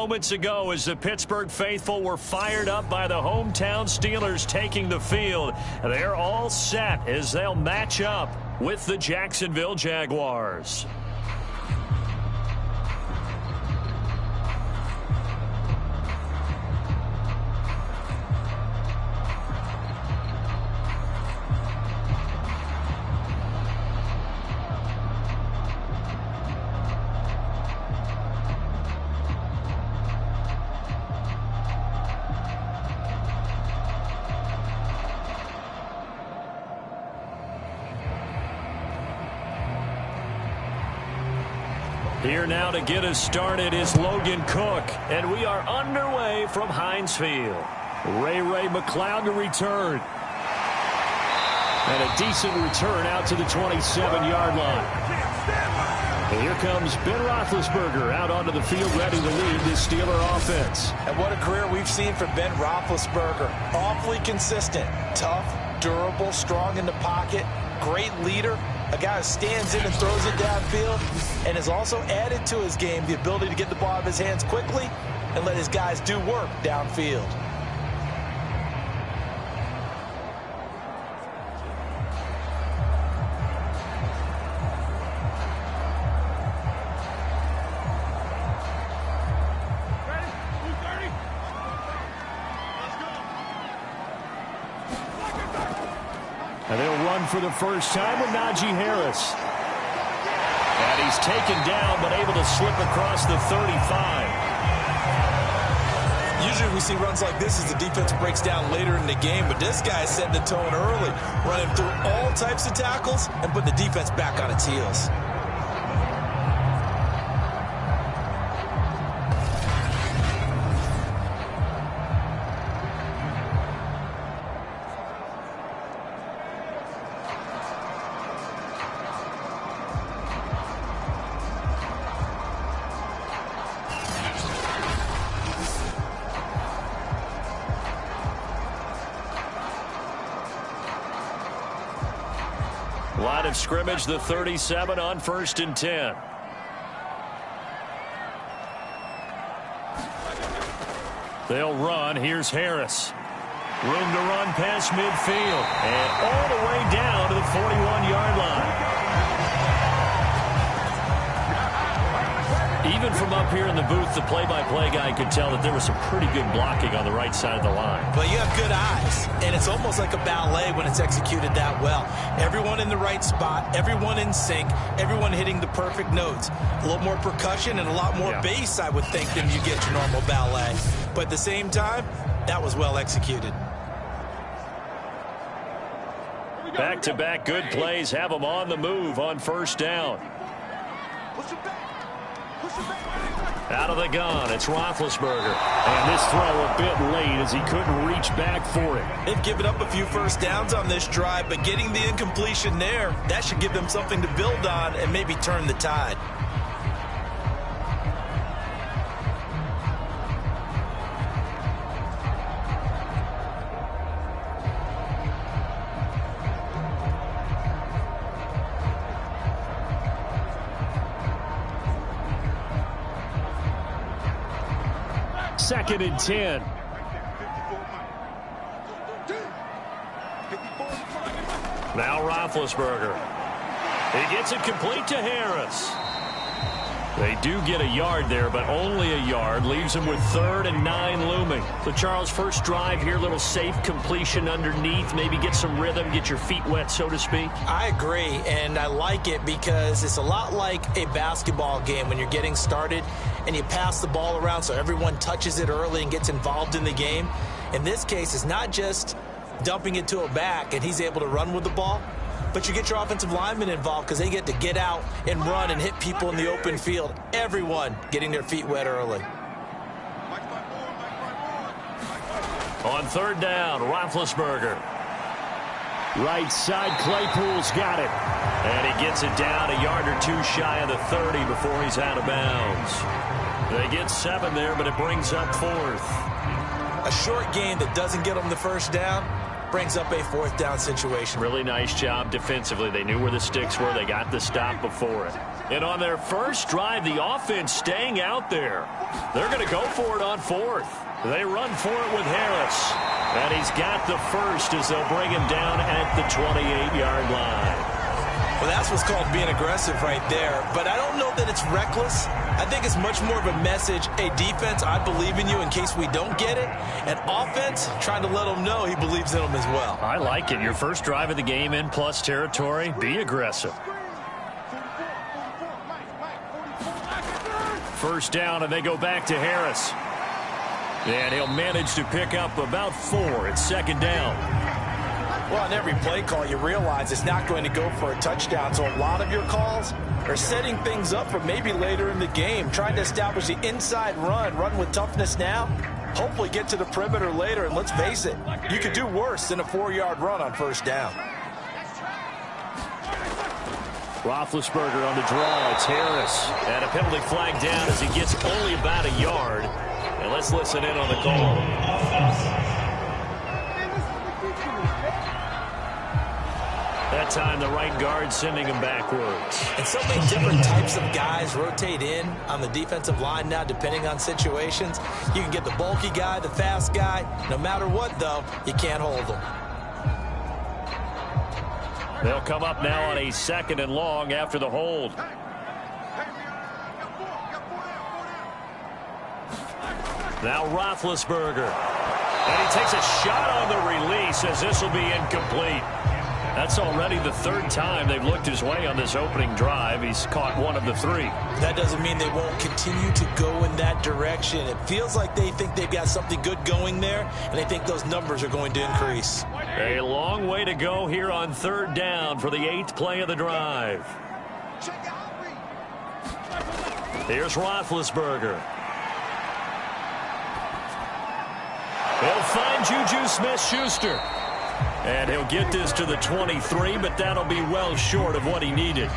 moments ago as the Pittsburgh faithful were fired up by the hometown Steelers taking the field. They're all set as they'll match up with the Jacksonville Jaguars. Here now to get us started is Logan Cook, and we are underway from Heinz Field. Ray McCloud to return. And a decent return out to the 27-yard line. Here comes Ben Roethlisberger out onto the field ready to lead this Steeler offense. And what a career we've seen from Ben Roethlisberger. Awfully consistent, tough, durable, strong in the pocket, great leader. A guy who stands in and throws it downfield and has also added to his game the ability to get the ball out of his hands quickly and let his guys do work downfield. And they'll run for the first time with Najee Harris. And he's taken down, but able to slip across the 35. Usually we see runs like this as the defense breaks down later in the game, but this guy is setting the tone early, running through all types of tackles and putting the defense back on its heels. Line of scrimmage, the 37 on 1st and 10. They'll run. Here's Harris. Room to run past midfield. And all the way down to the 41-yard line. Even from up here in the booth, the play-by-play guy could tell that there was some pretty good blocking on the right side of the line. But you have good eyes, and it's almost like a ballet when it's executed that well. Everyone in the right spot, everyone in sync, everyone hitting the perfect notes. A little more percussion and a lot more bass, I would think, than you get your normal ballet. But at the same time, that was well executed. Back-to-back good plays have them on the move on 1st down. Out of the gun, it's Roethlisberger. And this throw a bit late as he couldn't reach back for it. They've given up a few first downs on this drive, but getting the incompletion there, that should give them something to build on and maybe turn the tide. Second and 10. Now Roethlisberger. He gets it complete to Harris. They do get a yard there, but only a yard. Leaves them with 3rd and 9 looming. So, Charles, first drive here, little safe completion underneath. Maybe get some rhythm, get your feet wet, so to speak. I agree, and I like it because it's a lot like a basketball game when you're getting started and you pass the ball around so everyone touches it early and gets involved in the game. In this case, it's not just dumping it to a back and he's able to run with the ball, but you get your offensive linemen involved because they get to get out and run and hit people in the open field. Everyone getting their feet wet early. On 3rd down, Roethlisberger. Right side, Claypool's got it. And he gets it down a yard or two shy of the 30 before he's out of bounds. They get 7 there, but it brings up 4th. A short game that doesn't get them the first down brings up a 4th down situation. Really nice job defensively. They knew where the sticks were. They got the stop before it. And on their first drive, the offense staying out there. They're going to go for it on fourth. They run for it with Harris. And he's got the first as they'll bring him down at the 28-yard line. Well, that's what's called being aggressive right there. But I don't know that it's reckless. I think it's much more of a message. Hey, defense, I believe in you in case we don't get it. And offense, trying to let him know he believes in them as well. I like it. Your first drive of the game in plus territory. Be aggressive. First down, and they go back to Harris. And he'll manage to pick up about 4 at second down. Well, on every play call, you realize it's not going to go for a touchdown. So a lot of your calls are setting things up for maybe later in the game, trying to establish the inside run with toughness now, hopefully get to the perimeter later. And let's face it, you could do worse than a 4-yard run on first down. Roethlisberger on the draw. It's Harris. And a penalty flag down as he gets only about a yard. And let's listen in on the call. That time the right guard sending him backwards. And so many different types of guys rotate in on the defensive line now depending on situations. You can get the bulky guy, the fast guy. No matter what, though, you can't hold them. They'll come up now on a 2nd and long after the hold. Now Roethlisberger. And he takes a shot on the release as this will be incomplete. That's already the 3rd time they've looked his way on this opening drive. He's caught 1 of the 3. That doesn't mean they won't continue to go in that direction. It feels like they think they've got something good going there, and they think those numbers are going to increase. A long way to go here on 3rd down for the 8th play of the drive. Here's Roethlisberger. He'll find Juju Smith-Schuster. And he'll get this to the 23, but that'll be well short of what he needed.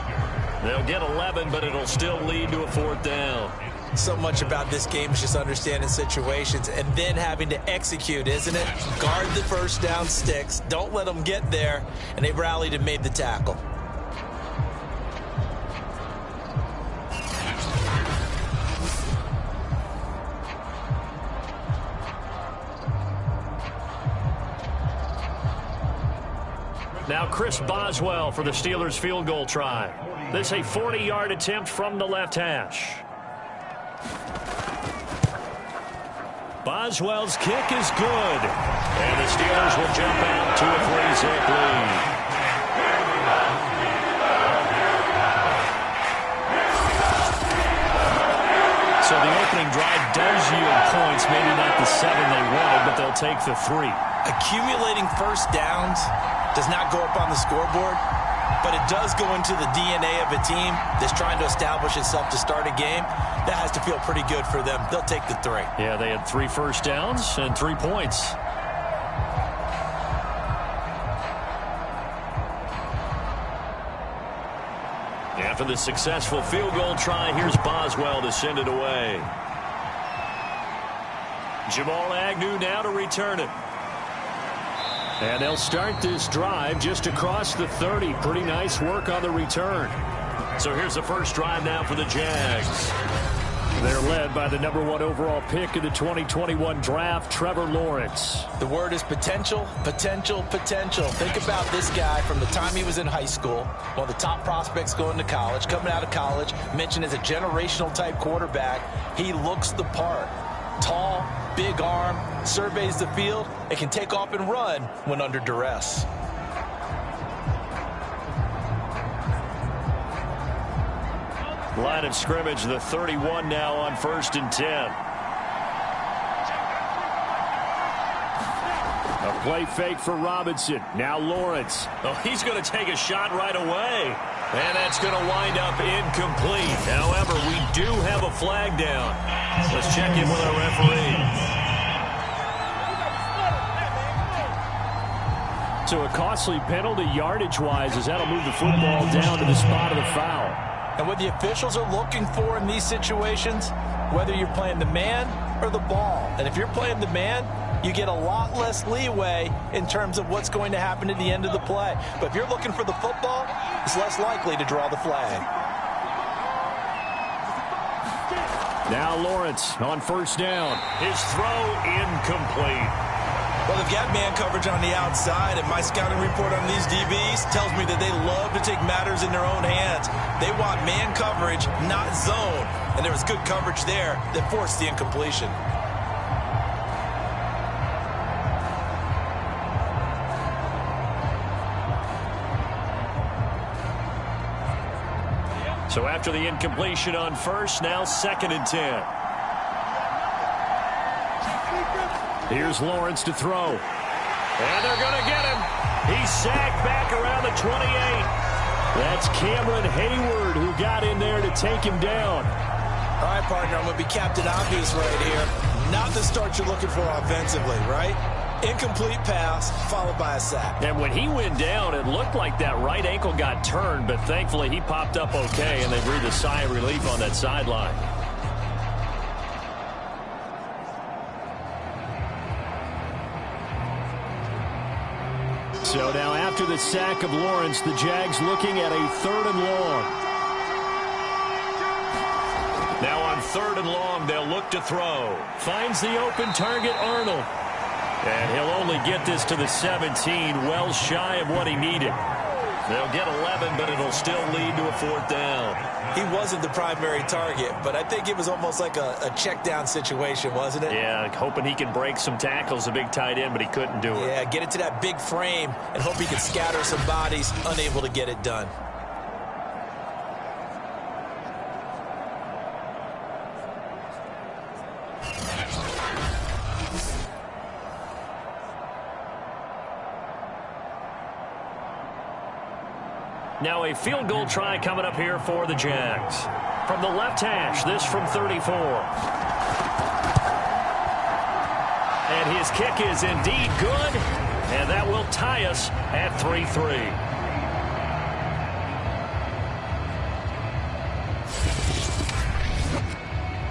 They'll get 11, but it'll still lead to a 4th down. So much about this game is just understanding situations and then having to execute, isn't it? Guard the first down sticks. Don't let them get there. And they rallied and made the tackle. Now Chris Boswell for the Steelers field goal try. This a 40-yard attempt from the left hash. Boswell's kick is good. And the Steelers will jump out to a 3-zip lead. So the opening drive does yield points, maybe not the 7 they wanted, but they'll take the 3. Accumulating first downs does not go up on the scoreboard, but it does go into the DNA of a team that's trying to establish itself to start a game. That has to feel pretty good for them. They'll take the 3. Yeah, they had 3 first downs and 3 points. After the successful field goal try, here's Boswell to send it away. Jamal Agnew now to return it. And they'll start this drive just across the 30. Pretty nice work on the return. So here's the first drive now for the Jags. They're led by the #1 overall pick in the 2021 draft, Trevor Lawrence. The word is potential, potential, potential. Think about this guy from the time he was in high school, one of the top prospects going to college, coming out of college, mentioned as a generational type quarterback. He looks the part. Tall, big arm, surveys the field, and can take off and run when under duress. Line of scrimmage, the 31 now on 1st and 10. A play fake for Robinson. Now Lawrence. Oh, he's going to take a shot right away. And that's going to wind up incomplete. However, we do have a flag down. Let's check in with our referee. So a costly penalty yardage-wise as that'll move the football down to the spot of the foul. And what the officials are looking for in these situations, whether you're playing the man or the ball. And if you're playing the man, you get a lot less leeway in terms of what's going to happen at the end of the play. But if you're looking for the football, it's less likely to draw the flag. Now Lawrence on first down. His throw incomplete. Well, they've got man coverage on the outside, and my scouting report on these DBs tells me that they love to take matters in their own hands. They want man coverage, not zone. And there was good coverage there that forced the incompletion. So after the incompletion on first, now 2nd and 10. Here's Lawrence to throw. And they're going to get him. He's sacked back around the 28. That's Cameron Hayward who got in there to take him down. All right, partner, I'm going to be Captain Obvious right here. Not the start you're looking for offensively, right? Incomplete pass, followed by a sack. And when he went down, it looked like that right ankle got turned, but thankfully he popped up okay, and they breathed a sigh of relief on that sideline. So now after the sack of Lawrence, the Jags looking at a 3rd and long. Now on 3rd and long, they'll look to throw. Finds the open target, Arnold. And he'll only get this to the 17, well shy of what he needed. They'll get 11, but it'll still lead to a 4th down. He wasn't the primary target, but I think it was almost like a check down situation, wasn't it? Yeah, hoping he can break some tackles, a big tight end, but he couldn't do it. Yeah, get it to that big frame and hope he can scatter some bodies, unable to get it done. Now a field goal try coming up here for the Jags. From the left hash, this from 34. And his kick is indeed good, and that will tie us at 3-3.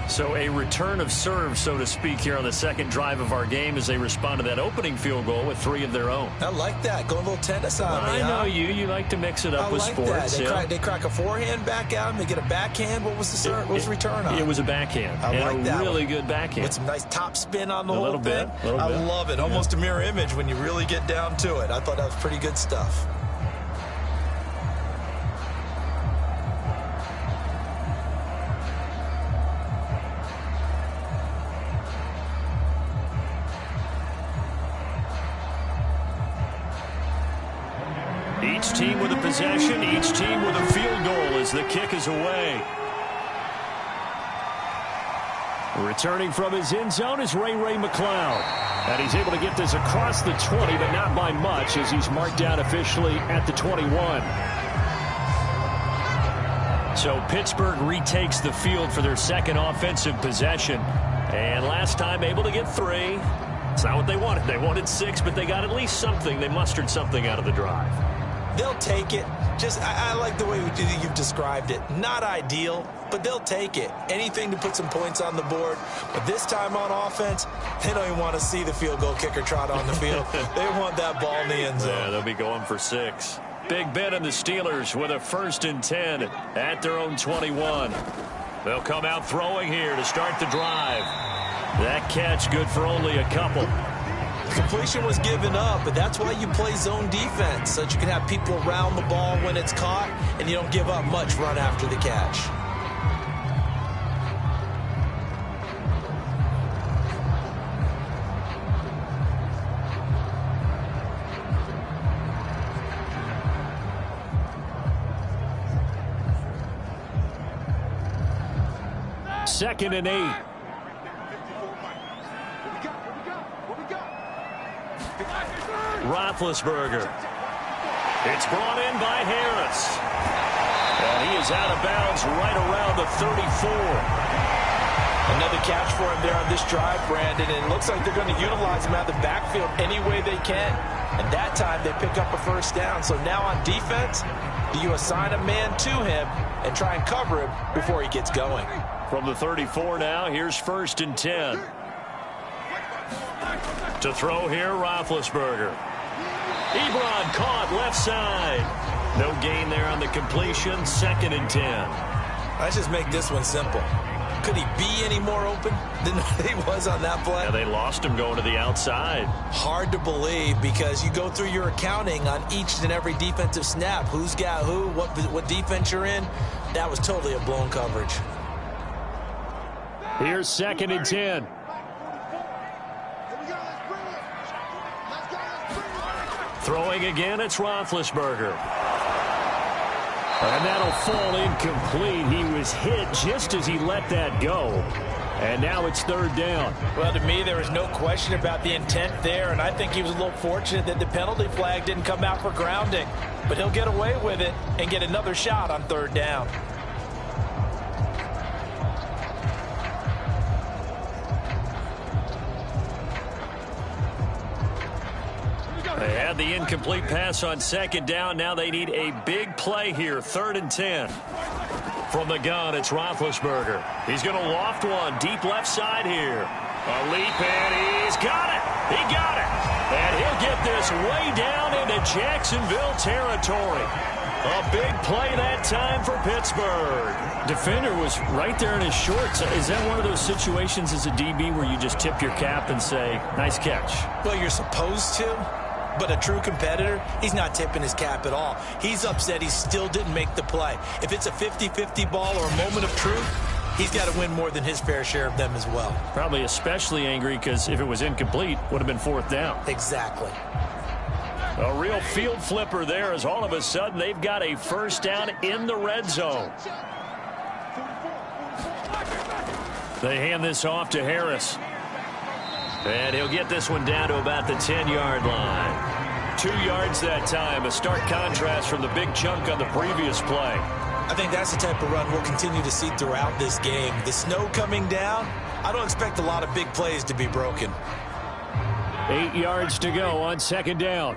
So a return of serve, so to speak, here on the 2nd drive of our game as they respond to that opening field goal with 3 of their own. I like that. Going a little tennis on me. I know you like to mix it up with sports. They crack a forehand back at him. They get a backhand. What was the return on? It was a backhand. I like that. Really good backhand. With some nice top spin on the whole little thing. bit. I love it. Almost a mirror image when you really get down to it. I thought that was pretty good stuff. Each team with a possession, each team with a field goal as the kick is away. Returning from his end zone is Ray McLeod. And he's able to get this across the 20, but not by much as he's marked down officially at the 21. So Pittsburgh retakes the field for their 2nd offensive possession. And last time able to get 3. It's not what they wanted. They wanted 6, but they got at least something. They mustered something out of the drive. They'll take it. I like the way you've described it. Not ideal, but they'll take it. Anything to put some points on the board. But this time on offense, they don't even want to see the field goal kicker trot on the field. They want that ball in the end zone. Yeah, they'll be going for 6. Big Ben and the Steelers with a 1st and 10 at their own 21. They'll come out throwing here to start the drive. That catch good for only a couple. Completion was given up, but that's why you play zone defense, so that you can have people around the ball when it's caught, and you don't give up much run after the catch. Second and 8. Roethlisberger. It's brought in by Harris. And he is out of bounds right around the 34. Another catch for him there on this drive, Brandon. And it looks like they're going to utilize him out of the backfield any way they can. And that time they pick up a 1st down. So now on defense, do you assign a man to him and try and cover him before he gets going? From the 34 now, here's 1st and 10. To throw here, Roethlisberger. Ebron caught left side. No gain there on the completion. 2nd and 10. Let's just make this one simple. Could he be any more open than he was on that play? Yeah, they lost him going to the outside. Hard to believe because you go through your accounting on each and every defensive snap. Who's got who, what defense you're in. That was totally a blown coverage. Here's 2nd and 10. Throwing again, it's Roethlisberger. And that'll fall incomplete. He was hit just as he let that go. And now it's 3rd down. Well, to me, there was no question about the intent there, and I think he was a little fortunate that the penalty flag didn't come out for grounding. But he'll get away with it and get another shot on 3rd down. They had the incomplete pass on 2nd down. Now they need a big play here. 3rd and 10. From the gun, it's Roethlisberger. He's going to loft one deep left side here. A leap, and he's got it. He got it. And he'll get this way down into Jacksonville territory. A big play that time for Pittsburgh. Defender was right there in his shorts. Is that one of those situations as a DB where you just tip your cap and say, nice catch? Well, you're supposed to. But a true competitor, he's not tipping his cap at all. He's upset he still didn't make the play. If it's a 50-50 ball or a moment of truth, he's got to win more than his fair share of them as well. Probably especially angry because if it was incomplete, would have been 4th down. Exactly. A real field flipper there as all of a sudden they've got a 1st down in the red zone. They hand this off to Harris. And he'll get this one down to about the 10-yard line. 2 yards that time, a stark contrast from the big chunk on the previous play. I think that's the type of run we'll continue to see throughout this game. The snow coming down, I don't expect a lot of big plays to be broken. 8 yards to go on 2nd down.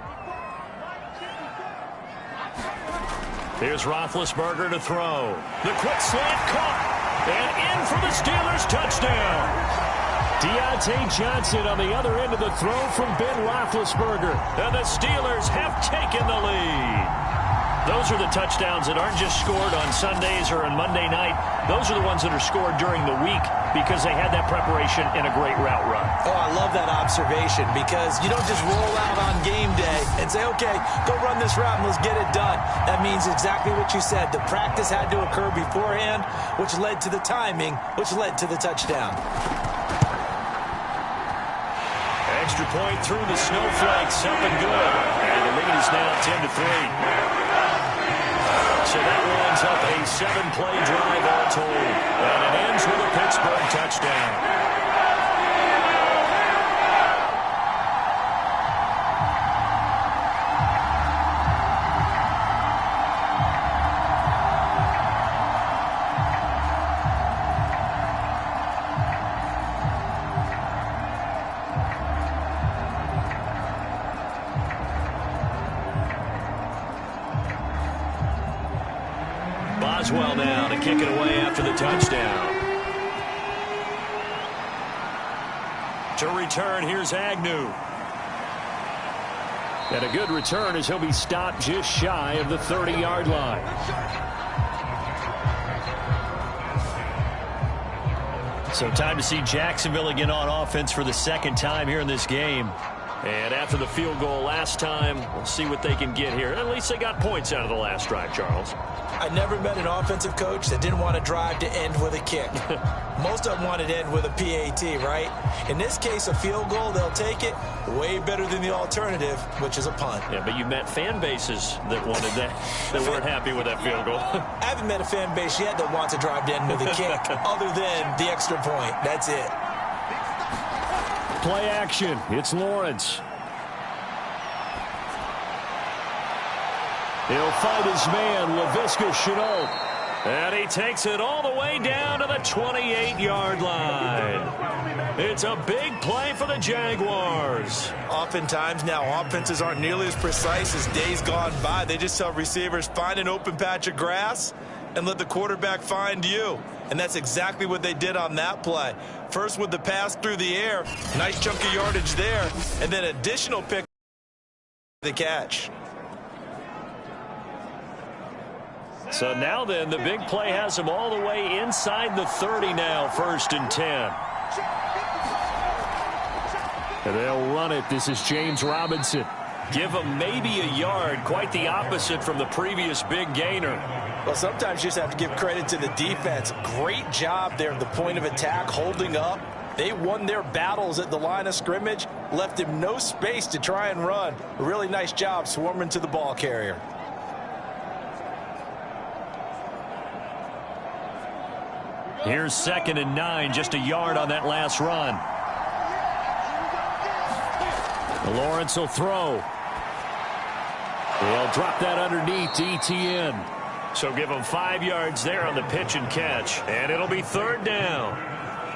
Here's Roethlisberger to throw. The quick slant caught. And in for the Steelers touchdown. Deontay Johnson on the other end of the throw from Ben Roethlisberger. And the Steelers have taken the lead. Those are the touchdowns that aren't just scored on Sundays or on Monday night. Those are the ones that are scored during the week because they had that preparation and a great route run. Oh, I love that observation because you don't just roll out on game day and say, okay, go run this route and let's get it done. That means exactly what you said. The practice had to occur beforehand, which led to the timing, which led to the touchdown. Extra point through the snowflakes, up and good. And the lead is now 10-3. So that winds up a 7-play drive all told. And it ends with a Pittsburgh touchdown. Boswell now to kick it away after the touchdown. To return, here's Agnew. And a good return as he'll be stopped just shy of the 30-yard line. So time to see Jacksonville again on offense for the 2nd time here in this game. And after the field goal last time, we'll see what they can get here. At least they got points out of the last drive, Charles. I never met an offensive coach that didn't want a drive to end with a kick. Most of them wanted to end with a PAT, right? In this case, a field goal, they'll take it. Way better than the alternative, which is a punt. Yeah, but you met fan bases that wanted that, that weren't happy with that field goal. I haven't met a fan base yet that wants a drive to end with a kick, other than the extra point. That's it. Play action. It's Lawrence. He'll fight his man, Laviska Shenault. And he takes it all the way down to the 28-yard line. It's a big play for the Jaguars. Oftentimes now, offenses aren't nearly as precise as days gone by. They just tell receivers, find an open patch of grass and let the quarterback find you. And that's exactly what they did on that play. First with the pass through the air, nice chunk of yardage there, and then additional pick the catch. So now then, the big play has him all the way inside the 30 now, 1st and 10. And they'll run it. This is James Robinson. Give him maybe a yard, quite the opposite from the previous big gainer. Well, sometimes you just have to give credit to the defense. Great job there at the point of attack, holding up. They won their battles at the line of scrimmage, left him no space to try and run. A really nice job swarming to the ball carrier. Here's 2nd and 9, just a yard on that last run. Lawrence will throw. They'll drop that underneath to ETN. So give him 5 yards there on the pitch and catch, and it'll be 3rd down.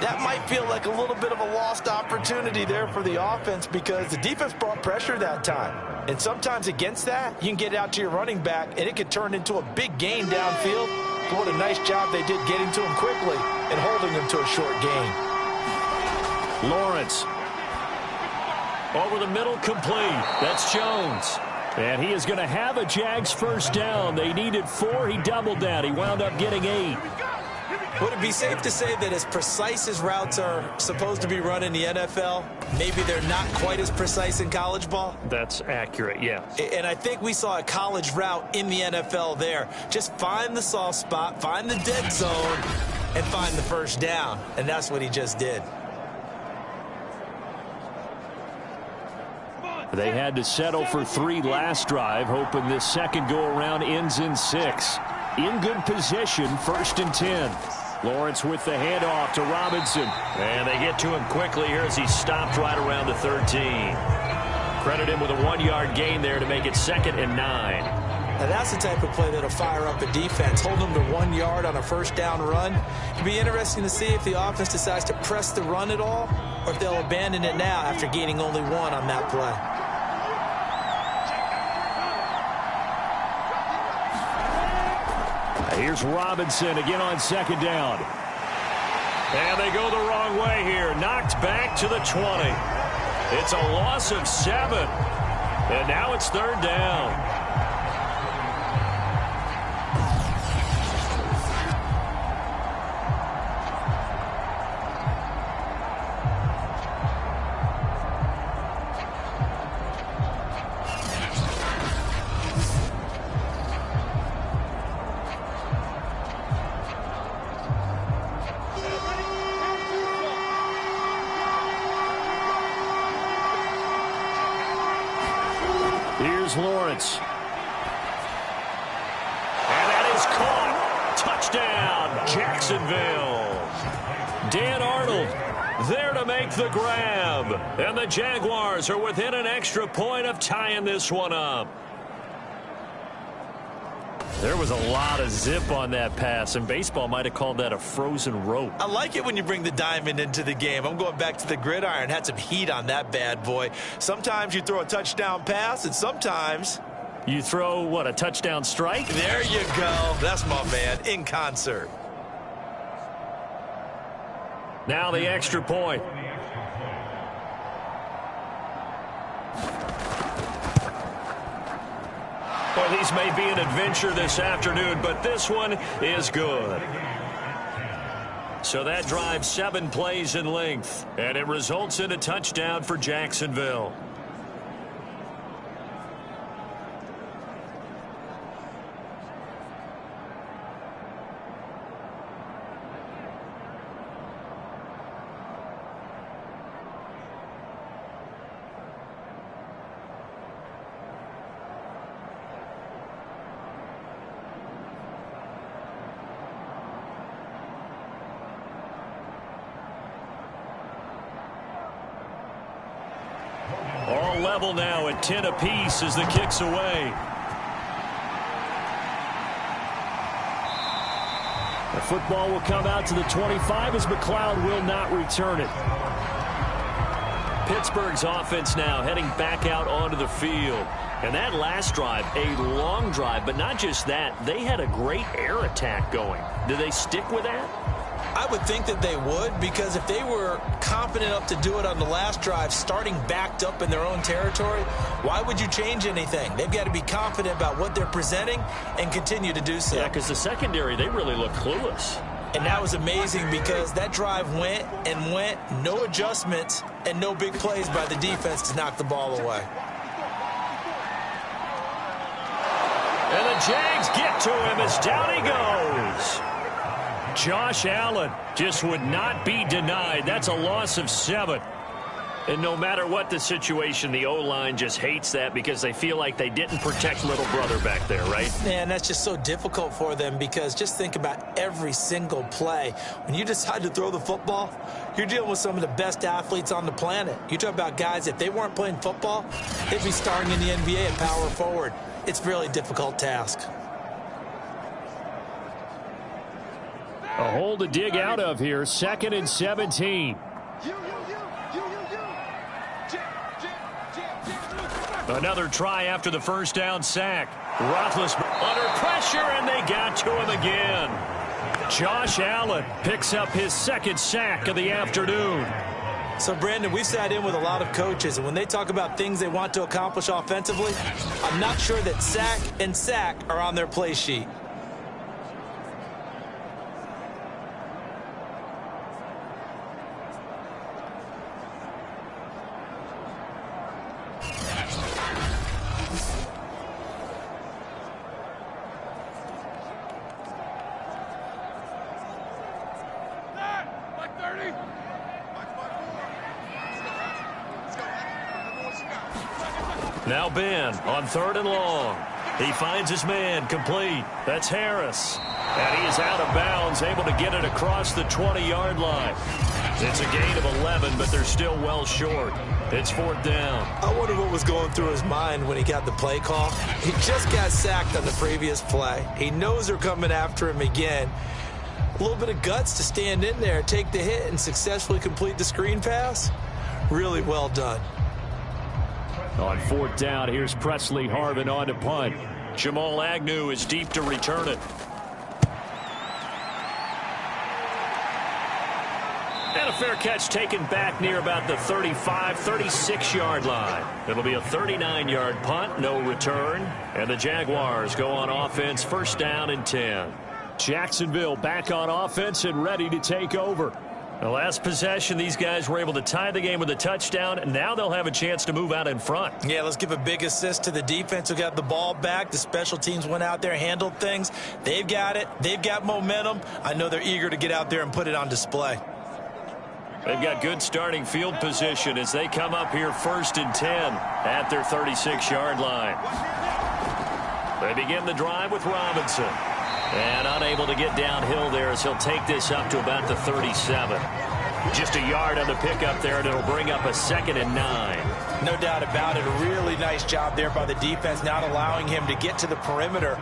That might feel like a little bit of a lost opportunity there for the offense because the defense brought pressure that time. And sometimes against that, you can get it out to your running back, and it could turn into a big gain downfield. But what a nice job they did getting to him quickly and holding him to a short gain. Lawrence. Over the middle, complete. That's Jones. And he is going to have a Jags 1st down. They needed 4. He doubled that. He wound up getting 8. Would it be safe to say that as precise as routes are supposed to be run in the NFL, maybe they're not quite as precise in college ball? That's accurate, yeah. And I think we saw a college route in the NFL there. Just find the soft spot, find the dead zone, and find the 1st down. And that's what he just did. They had to settle for 3 last drive, hoping this second go-around ends in 6. In good position, 1st and 10. Lawrence with the handoff to Robinson. And they get to him quickly here as he stopped right around the 13. Credit him with a 1-yard gain there to make it 2nd and 9. Now that's the type of play that'll fire up a defense. Hold them to 1 yard on a 1st down run. It'll be interesting to see if the offense decides to press the run at all or if they'll abandon it now after gaining only 1 on that play. Here's Robinson again on 2nd down. And they go the wrong way here. Knocked back to the 20. It's a loss of 7. And now it's 3rd down. Lawrence. And that is caught. Touchdown, Jacksonville. Dan Arnold there to make the grab. And the Jaguars are within an extra point of tying this one up. There was a lot of zip on that pass, and baseball might have called that a frozen rope. I like it when you bring the diamond into the game. I'm going back to the gridiron. Had some heat on that bad boy. Sometimes you throw a touchdown pass, and sometimes you throw, what, a touchdown strike? There you go. That's my man, in concert. Now the extra point. Well, these may be an adventure this afternoon, but this one is good. So that drives 7 plays in length, and it results in a touchdown for Jacksonville. All level now at 10 apiece as the kick's away. The football will come out to the 25 as McLeod will not return it. Pittsburgh's offense now heading back out onto the field. And that last drive, a long drive, but not just that. They had a great air attack going. Do they stick with that? I would think that they would, because if they were confident enough to do it on the last drive, starting backed up in their own territory, why would you change anything? They've got to be confident about what they're presenting and continue to do so. Yeah, because the secondary, they really look clueless. And that was amazing because that drive went and went, no adjustments and no big plays by the defense to knock the ball away. And the Jags get to him as down he goes. Josh Allen just would not be denied. That's a loss of 7. And no matter what the situation, the O-line just hates that because they feel like they didn't protect little brother back there, right? Man, that's just so difficult for them because just think about every single play. When you decide to throw the football, you're dealing with some of the best athletes on the planet. You talk about guys, if they weren't playing football, they'd be starring in the NBA at power forward. It's a really difficult task. A hole to dig out of here. 2nd and 17. Another try after the first down sack. Roethlisberger under pressure, and they got to him again. Josh Allen picks up his 2nd sack of the afternoon. So, Brandon, we've sat in with a lot of coaches, and when they talk about things they want to accomplish offensively, I'm not sure that sack and sack are on their play sheet. Now Ben on 3rd and long. He finds his man complete. That's Harris. And he is out of bounds, able to get it across the 20-yard line. It's a gain of 11, but they're still well short. It's 4th down. I wonder what was going through his mind when he got the play call. He just got sacked on the previous play. He knows they're coming after him again. A little bit of guts to stand in there, take the hit, and successfully complete the screen pass. Really well done. On 4th down, here's Presley Harvin on to punt. Jamal Agnew is deep to return it. And a fair catch taken back near about the 35, 36-yard line. It'll be a 39-yard punt, no return. And the Jaguars go on offense, 1st down and 10. Jacksonville back on offense and ready to take over. The last possession, these guys were able to tie the game with a touchdown, and now they'll have a chance to move out in front. Yeah, let's give a big assist to the defense who got the ball back. The special teams went out there, handled things. They've got it. They've got momentum. I know they're eager to get out there and put it on display. They've got good starting field position as they come up here 1st and 10 at their 36-yard line. They begin the drive with Robinson. And unable to get downhill there as he'll take this up to about the 37. Just a yard on the pickup there, and it'll bring up a 2nd and 9. No doubt about it. A really nice job there by the defense, not allowing him to get to the perimeter.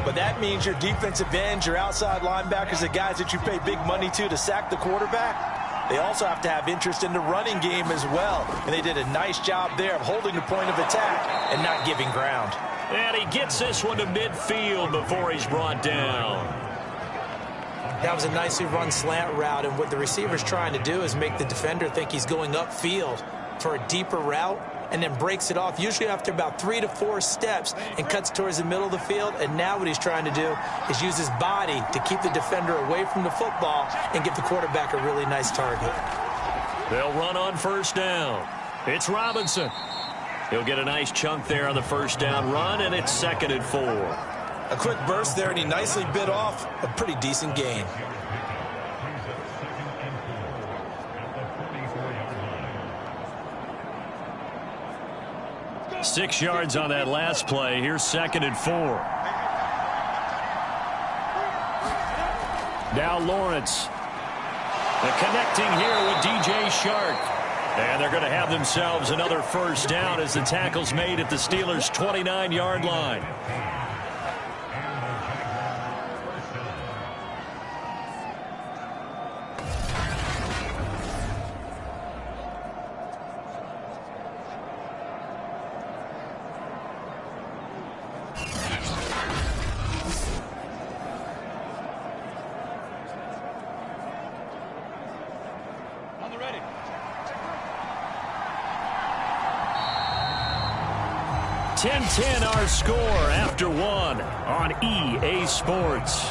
But that means your defensive ends, your outside linebackers, the guys that you pay big money to sack the quarterback, they also have to have interest in the running game as well. And they did a nice job there of holding the point of attack and not giving ground. And he gets this one to midfield before he's brought down. That was a nicely run slant route, and what the receiver's trying to do is make the defender think he's going upfield for a deeper route and then breaks it off, usually after about 3 to 4 steps, and cuts towards the middle of the field. And now what he's trying to do is use his body to keep the defender away from the football and give the quarterback a really nice target. They'll run on 1st down. It's Robinson. He'll get a nice chunk there on the 1st down run, and it's 2nd and 4. A quick burst there, and he nicely bit off a pretty decent gain. Six yards on that last play. Here's 2nd and 4. Now Lawrence. The connecting here with DJ Shark. And they're going to have themselves another 1st down as the tackle's made at the Steelers' 29-yard line. 10-10 our score after one on EA Sports.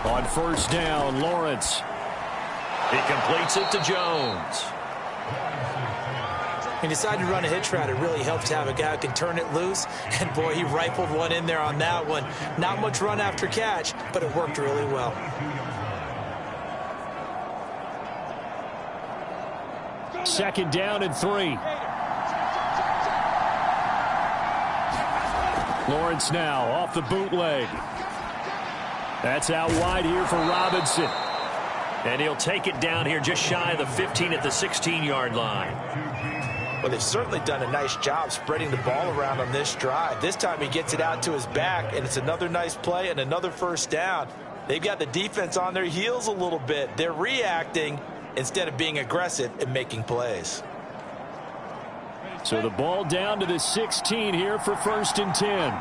On first down, Lawrence. He completes it to Jones. He decided to run a hitch route. It really helps to have a guy who can turn it loose. And, boy, he rifled one in there on that one. Not much run after catch, but it worked really well. Second down and 3. Lawrence now off the bootleg. That's out wide here for Robinson. And he'll take it down here just shy of the 15 at the 16-yard line. Well, they've certainly done a nice job spreading the ball around on this drive. This time he gets it out to his back, and it's another nice play and another first down. They've got the defense on their heels a little bit. They're reacting instead of being aggressive and making plays. So the ball down to the 16 here for first and 10.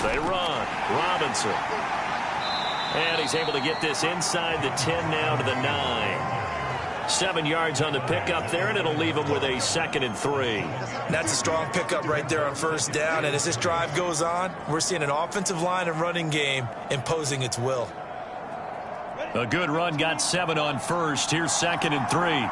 They run. Robinson. And he's able to get this inside the 10 now to the 9. 7 yards on the pickup there, and it'll leave him with a 2nd and 3. That's a strong pickup right there on first down. And as this drive goes on, we're seeing an offensive line and running game imposing its will. A good run got 7 on first. Here's 2nd and 3.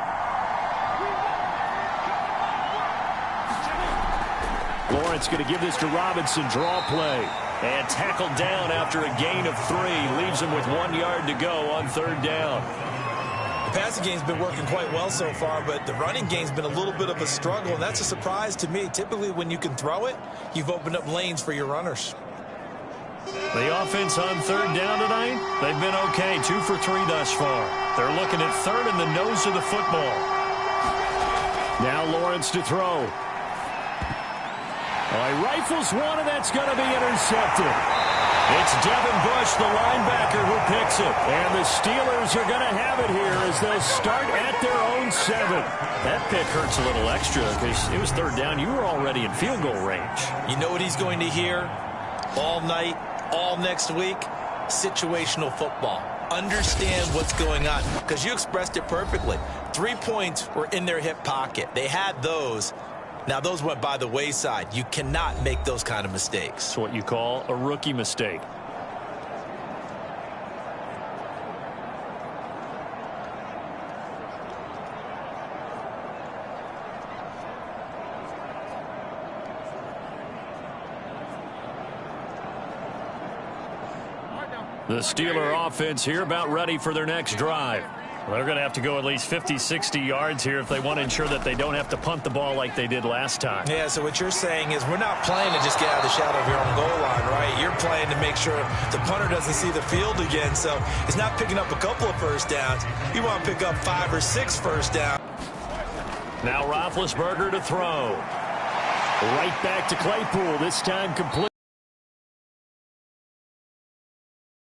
Lawrence going to give this to Robinson. Draw play. And tackled down after a gain of 3. Leaves him with 1 yard to go on third down. The passing game's been working quite well so far, but the running game's been a little bit of a struggle, and that's a surprise to me. Typically, when you can throw it, you've opened up lanes for your runners. The offense on third down tonight, they've been okay. 2 for 3 thus far. They're looking at third in the nose of the football. Now Lawrence to throw. Oh, he rifles one, and that's going to be intercepted. It's Devin Bush, the linebacker, who picks it. And the Steelers are going to have it here as they'll start at their own 7. That pick hurts a little extra because it was third down. You were already in field goal range. You know what he's going to hear all night, all next week? Situational football. Understand what's going on, because you expressed it perfectly. 3 points were in their hip pocket. They had those. Now, those went by the wayside. You cannot make those kind of mistakes. It's what you call a rookie mistake. The Steeler offense here about ready for their next drive. Well, they're going to have to go at least 50, 60 yards here if they want to ensure that they don't have to punt the ball like they did last time. Yeah, so what you're saying is we're not playing to just get out of the shadow of your own goal line, right? You're playing to make sure the punter doesn't see the field again. So it's not picking up a couple of first downs. You want to pick up 5 or 6 first downs. Now Roethlisberger to throw. Right back to Claypool, this time complete.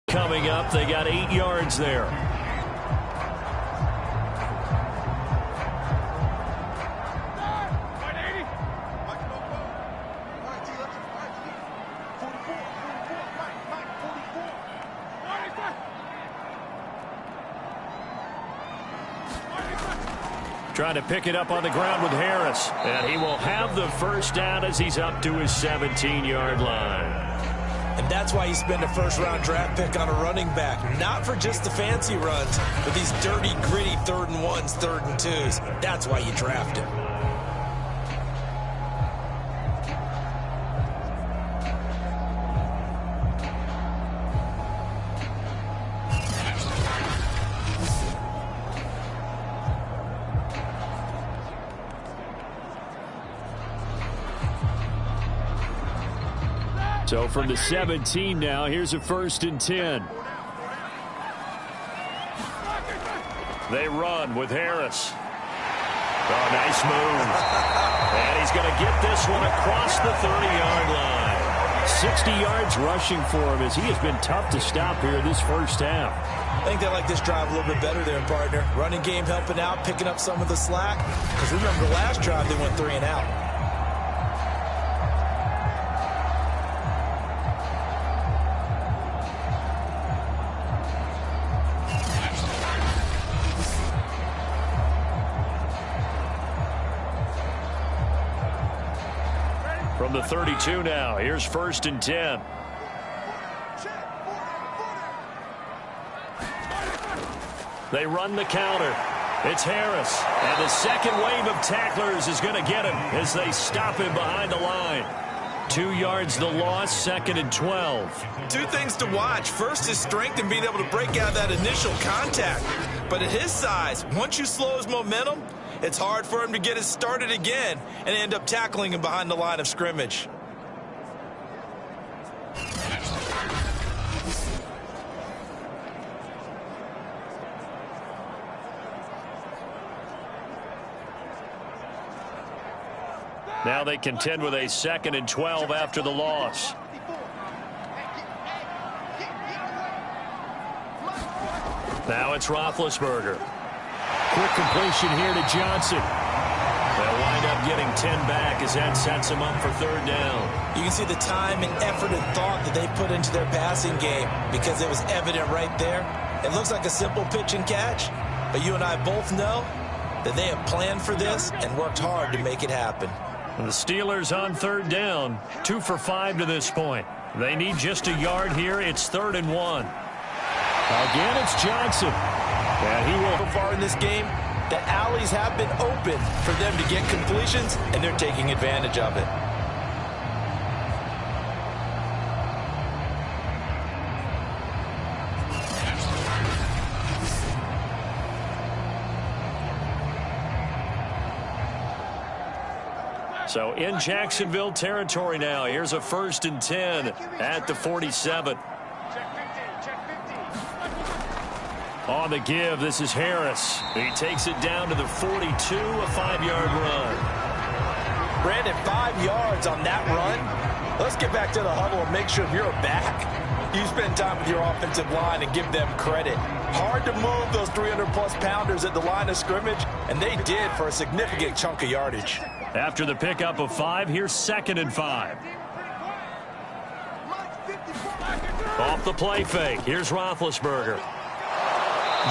Coming up, they got 8 yards there. Trying to pick it up on the ground with Harris. And he will have the first down as he's up to his 17-yard line. And that's why you spend a first-round draft pick on a running back. Not for just the fancy runs, but these dirty, gritty 3rd and 1s, 3rd and 2s. That's why you draft him. So from the 17 now, here's a 1st and 10. They run with Harris. Oh, nice move. And he's going to get this one across the 30-yard line. 60 yards rushing for him as he has been tough to stop here this first half. I think they like this drive a little bit better there, partner. Running game helping out, picking up some of the slack. Because remember, the last drive they went 3 and out. From the 32 now, here's 1st and 10. They run the counter. It's Harris. And the second wave of tacklers is going to get him as they stop him behind the line. 2 yards the loss, 2nd and 12. 2 things to watch. First, his strength and being able to break out that initial contact. But at his size, once you slow his momentum, it's hard for him to get it started again and end up tackling him behind the line of scrimmage. Now they contend with a 2nd and 12 after the loss. Now it's Roethlisberger. Quick completion here to Johnson. They'll wind up getting 10 back as that sets him up for 3rd down. You can see the time and effort and thought that they put into their passing game because it was evident right there. It looks like a simple pitch and catch, but you and I both know that they have planned for this and worked hard to make it happen. The Steelers on 3rd down, 2 for 5 to this point. They need just a yard here. It's 3rd and 1. Again, it's Johnson. And he will. So far in this game, the alleys have been open for them to get completions, and they're taking advantage of it. So in Jacksonville territory now. Here's a 1st and 10 at the 47. On the give, this is Harris. He takes it down to the 42, a 5-yard run. Brandon, 5 yards on that run. Let's get back to the huddle and make sure if you're a back, you spend time with your offensive line and give them credit. Hard to move those 300-plus pounders at the line of scrimmage, and they did for a significant chunk of yardage. After the pickup of 5, here's 2nd and 5. Off the play fake, here's Roethlisberger.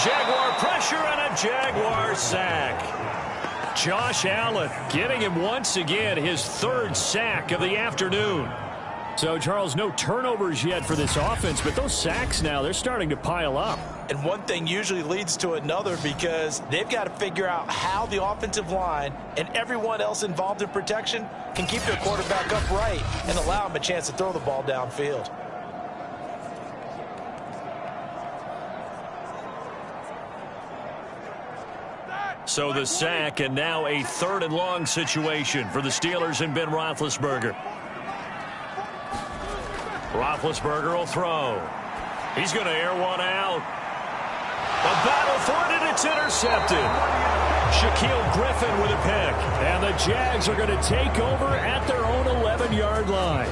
Jaguar pressure and a Jaguar sack. Josh Allen getting him once again his 3rd sack of the afternoon. So, Charles, no turnovers yet for this offense, but those sacks now, they're starting to pile up. And one thing usually leads to another because they've got to figure out how the offensive line and everyone else involved in protection can keep their quarterback upright and allow him a chance to throw the ball downfield. So the sack, and now a 3rd and long situation for the Steelers and Ben Roethlisberger. Roethlisberger will throw. He's going to air one out. A battle for it, and it's intercepted. Shaquille Griffin with a pick. And the Jags are going to take over at their own 11-yard line.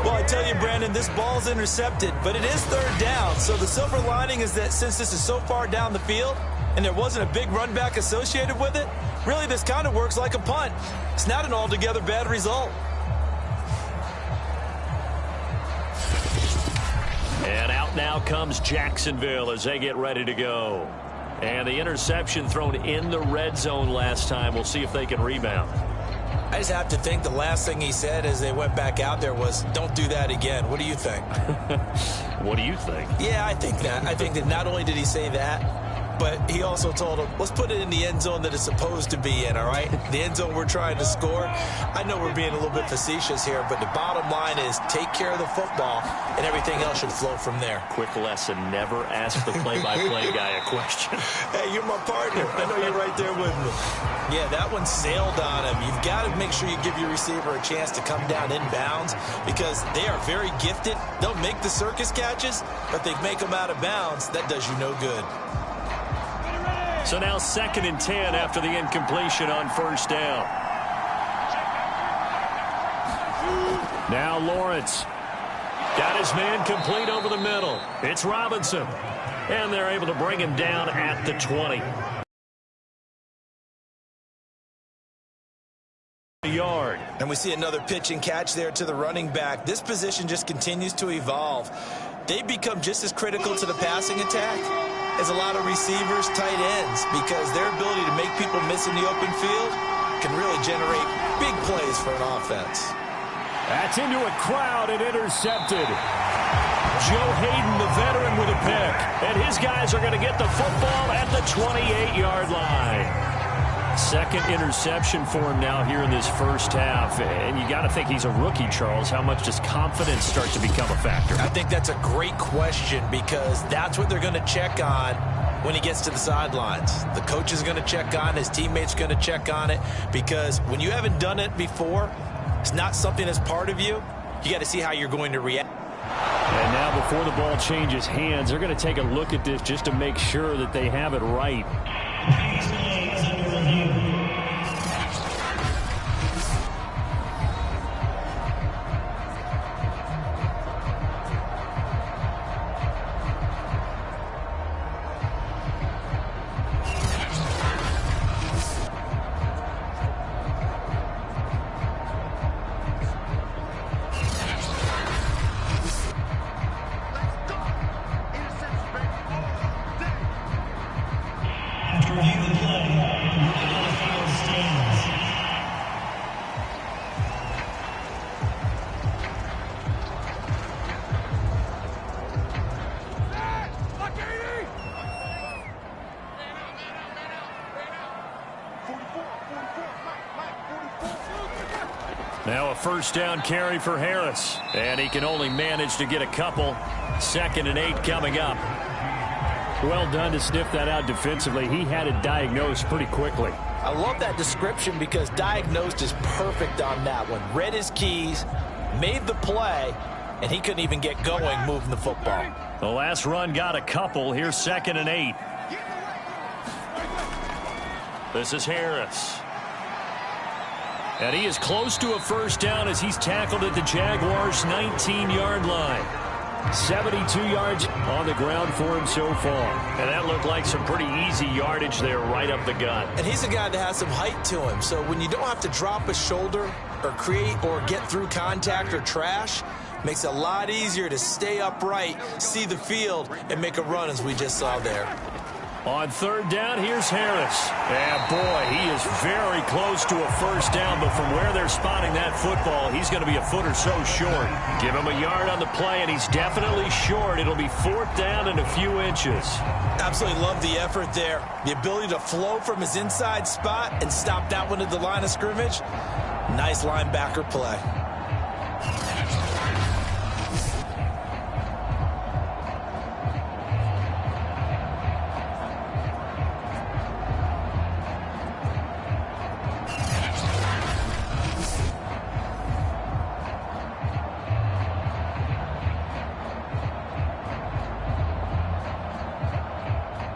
Well, I tell you, Brandon, this ball's intercepted, but it is 3rd down. So the silver lining is that since this is so far down the field and there wasn't a big run back associated with it, really this kind of works like a punt. It's not an altogether bad result. And out now comes Jacksonville as they get ready to go. And the interception thrown in the red zone last time. We'll see if they can rebound. I just have to think the last thing he said as they went back out there was, don't do that again. What do you think? What do you think? Yeah, I think that. I think that not only did he say that, but he also told him, let's put it in the end zone that it's supposed to be in, all right? The end zone we're trying to score. I know we're being a little bit facetious here, but the bottom line is take care of the football, and everything else should flow from there. Quick lesson, never ask the play-by-play guy a question. Hey, you're my partner. I know you're right there with me. Yeah, that one sailed on him. You've got to make sure you give your receiver a chance to come down inbounds because they are very gifted. They'll make the circus catches, but they make them out of bounds. That does you no good. So now 2nd and 10 after the incompletion on first down. Now Lawrence. Got his man complete over the middle. It's Robinson. And they're able to bring him down at the 20. Yard. And we see another pitch and catch there to the running back. This position just continues to evolve. They become just as critical to the passing attack as a lot of receivers, tight ends, because their ability to make people miss in the open field can really generate big plays for an offense. That's into a crowd and intercepted. Joe Hayden, the veteran, with a pick. And his guys are going to get the football at the 28-yard line. 2nd interception for him now here in this first half. And you got to think he's a rookie, Charles. How much does confidence start to become a factor? I think that's a great question because that's what they're going to check on when he gets to the sidelines. The coach is going to check on it. His teammates are going to check on it because when you haven't done it before, it's not something that's part of you. You got to see how you're going to react. And now before the ball changes hands, they're going to take a look at this just to make sure that they have it right. Now a first down carry for Harris. And he can only manage to get a couple. 2nd and 8 coming up. Well done to sniff that out defensively. He had it diagnosed pretty quickly. I love that description because diagnosed is perfect on that one. Read his keys, made the play, and he couldn't even get going moving the football. The last run got a couple. Here's 2nd and 8. This is Harris. And he is close to a first down as he's tackled at the Jaguars' 19-yard line. 72 yards on the ground for him so far. And that looked like some pretty easy yardage there right up the gut. And he's a guy that has some height to him. So when you don't have to drop a shoulder or create or get through contact or trash, makes it a lot easier to stay upright, see the field, and make a run as we just saw there. On 3rd down, here's Harris. And boy, he is very close to a first down, but from where they're spotting that football, he's going to be a foot or so short. Give him a yard on the play, and he's definitely short. It'll be 4th down and a few inches. Absolutely love the effort there. The ability to flow from his inside spot and stop that one at the line of scrimmage. Nice linebacker play.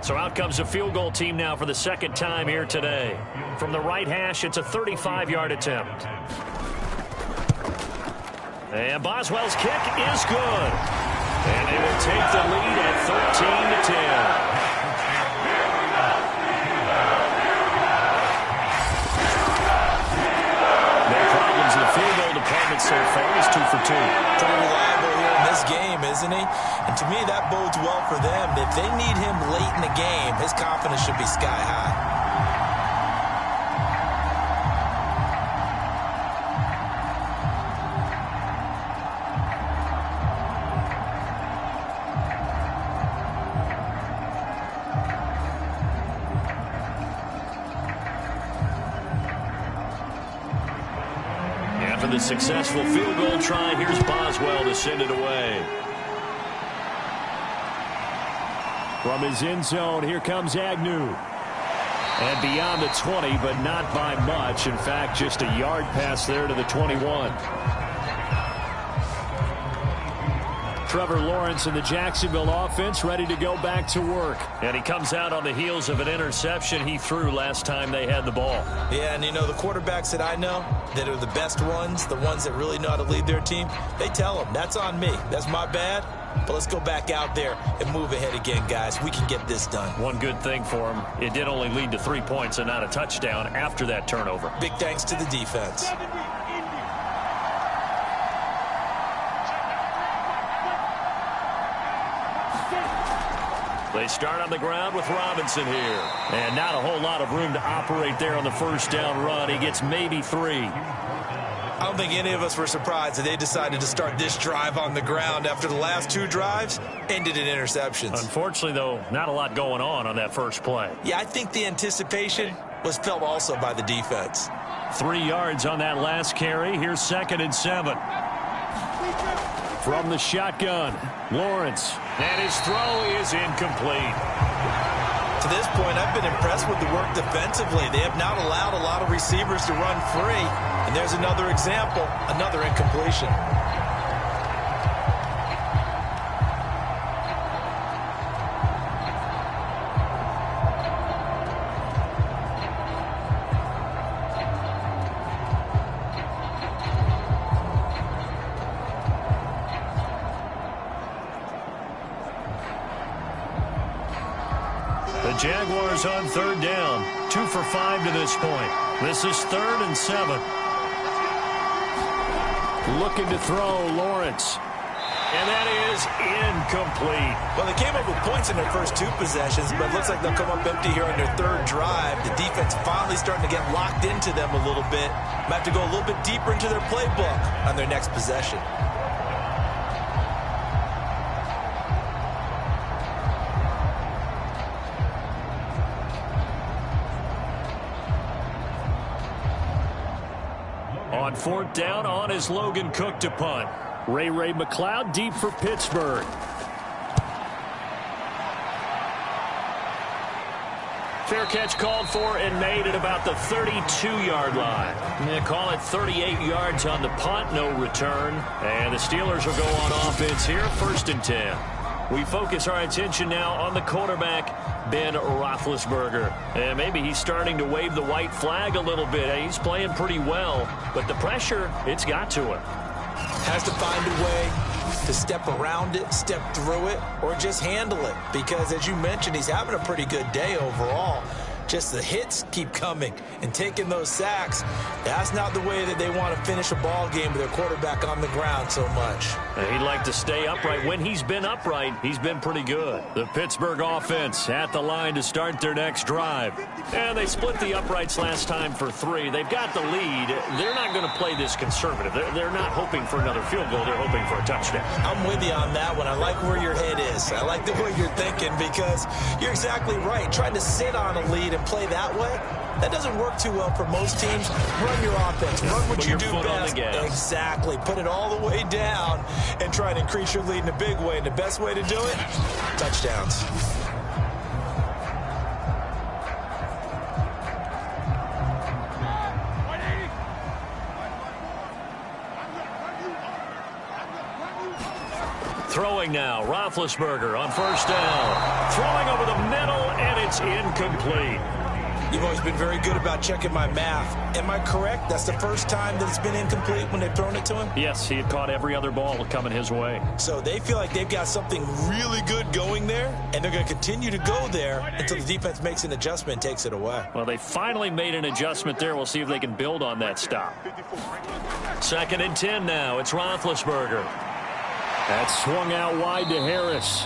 So out comes a field goal team now for the 2nd time here today. From the right hash, it's a 35-yard attempt. And Boswell's kick is good. And they will take the lead at 13-10. In the field goal department so far is 2 for 2. Pretty reliable here in this game, isn't he? And to me, that bodes well for them. If they need him late in the game, his confidence should be sky high. After the successful field goal try, here's Boswell to send it away. From his end zone, here comes Agnew. And beyond the 20, but not by much. In fact, just a yard pass there to the 21. Trevor Lawrence and the Jacksonville offense ready to go back to work. And he comes out on the heels of an interception he threw last time they had the ball. Yeah, and you know, the quarterbacks that I know that are the best ones, the ones that really know how to lead their team, they tell them, that's on me. That's my bad. But let's go back out there and move ahead again, guys. We can get this done. One good thing for him, it did only lead to 3 points and not a touchdown after that turnover. Big thanks to the defense. They start on the ground with Robinson here. And not a whole lot of room to operate there on the first down run. He gets maybe 3. I don't think any of us were surprised that they decided to start this drive on the ground after the last 2 drives ended in interceptions. Unfortunately, though, not a lot going on that first play. Yeah, I think the anticipation was felt also by the defense. 3 yards on that last carry. Here's 2nd and 7. From the shotgun, Lawrence. And his throw is incomplete. To this point, I've been impressed with the work defensively. They have not allowed a lot of receivers to run free. And there's another example, another incompletion. The Jaguars on 3rd down. 2 for 5 to this point. This is 3rd and 7. Looking to throw, Lawrence. And that is incomplete. Well, they came up with points in their first 2 possessions, but it looks like they'll come up empty here on their 3rd drive. The defense finally starting to get locked into them a little bit. Might have to go a little bit deeper into their playbook on their next possession. On 4th down, on is Logan Cook to punt. Ray McCloud deep for Pittsburgh. Fair catch called for and made at about the 32-yard line. They call it 38 yards on the punt, no return. And the Steelers will go on offense here, 1st and 10. We focus our attention now on the quarterback, Ben Roethlisberger. And maybe he's starting to wave the white flag a little bit. He's playing pretty well, but the pressure, it's got to him. Has to find a way to step around it, step through it, or just handle it. Because, as you mentioned, he's having a pretty good day overall. Just the hits keep coming and taking those sacks. That's not the way that they want to finish a ball game with their quarterback on the ground so much. And he'd like to stay upright. When he's been upright, he's been pretty good. The Pittsburgh offense at the line to start their next drive. And they split the uprights last time for 3. They've got the lead. They're not going to play this conservative. They're not hoping for another field goal. They're hoping for a touchdown. I'm with you on that one. I like where your head is. I like the way you're thinking because you're exactly right. Trying to sit on a lead and play that way, that doesn't work too well for most teams. Run your offense. Run what you do best. Exactly. Put it all the way down and try and increase your lead in a big way. And the best way to do it, touchdowns. Throwing now, Roethlisberger on 1st down. Throwing over the middle, and it's incomplete. You've always been very good about checking my math. Am I correct? That's the first time that it's been incomplete when they've thrown it to him? Yes, he had caught every other ball coming his way. So they feel like they've got something really good going there, and they're going to continue to go there until the defense makes an adjustment and takes it away. Well, they finally made an adjustment there. We'll see if they can build on that stop. 2nd and 10 now. It's Roethlisberger. That's swung out wide to Harris.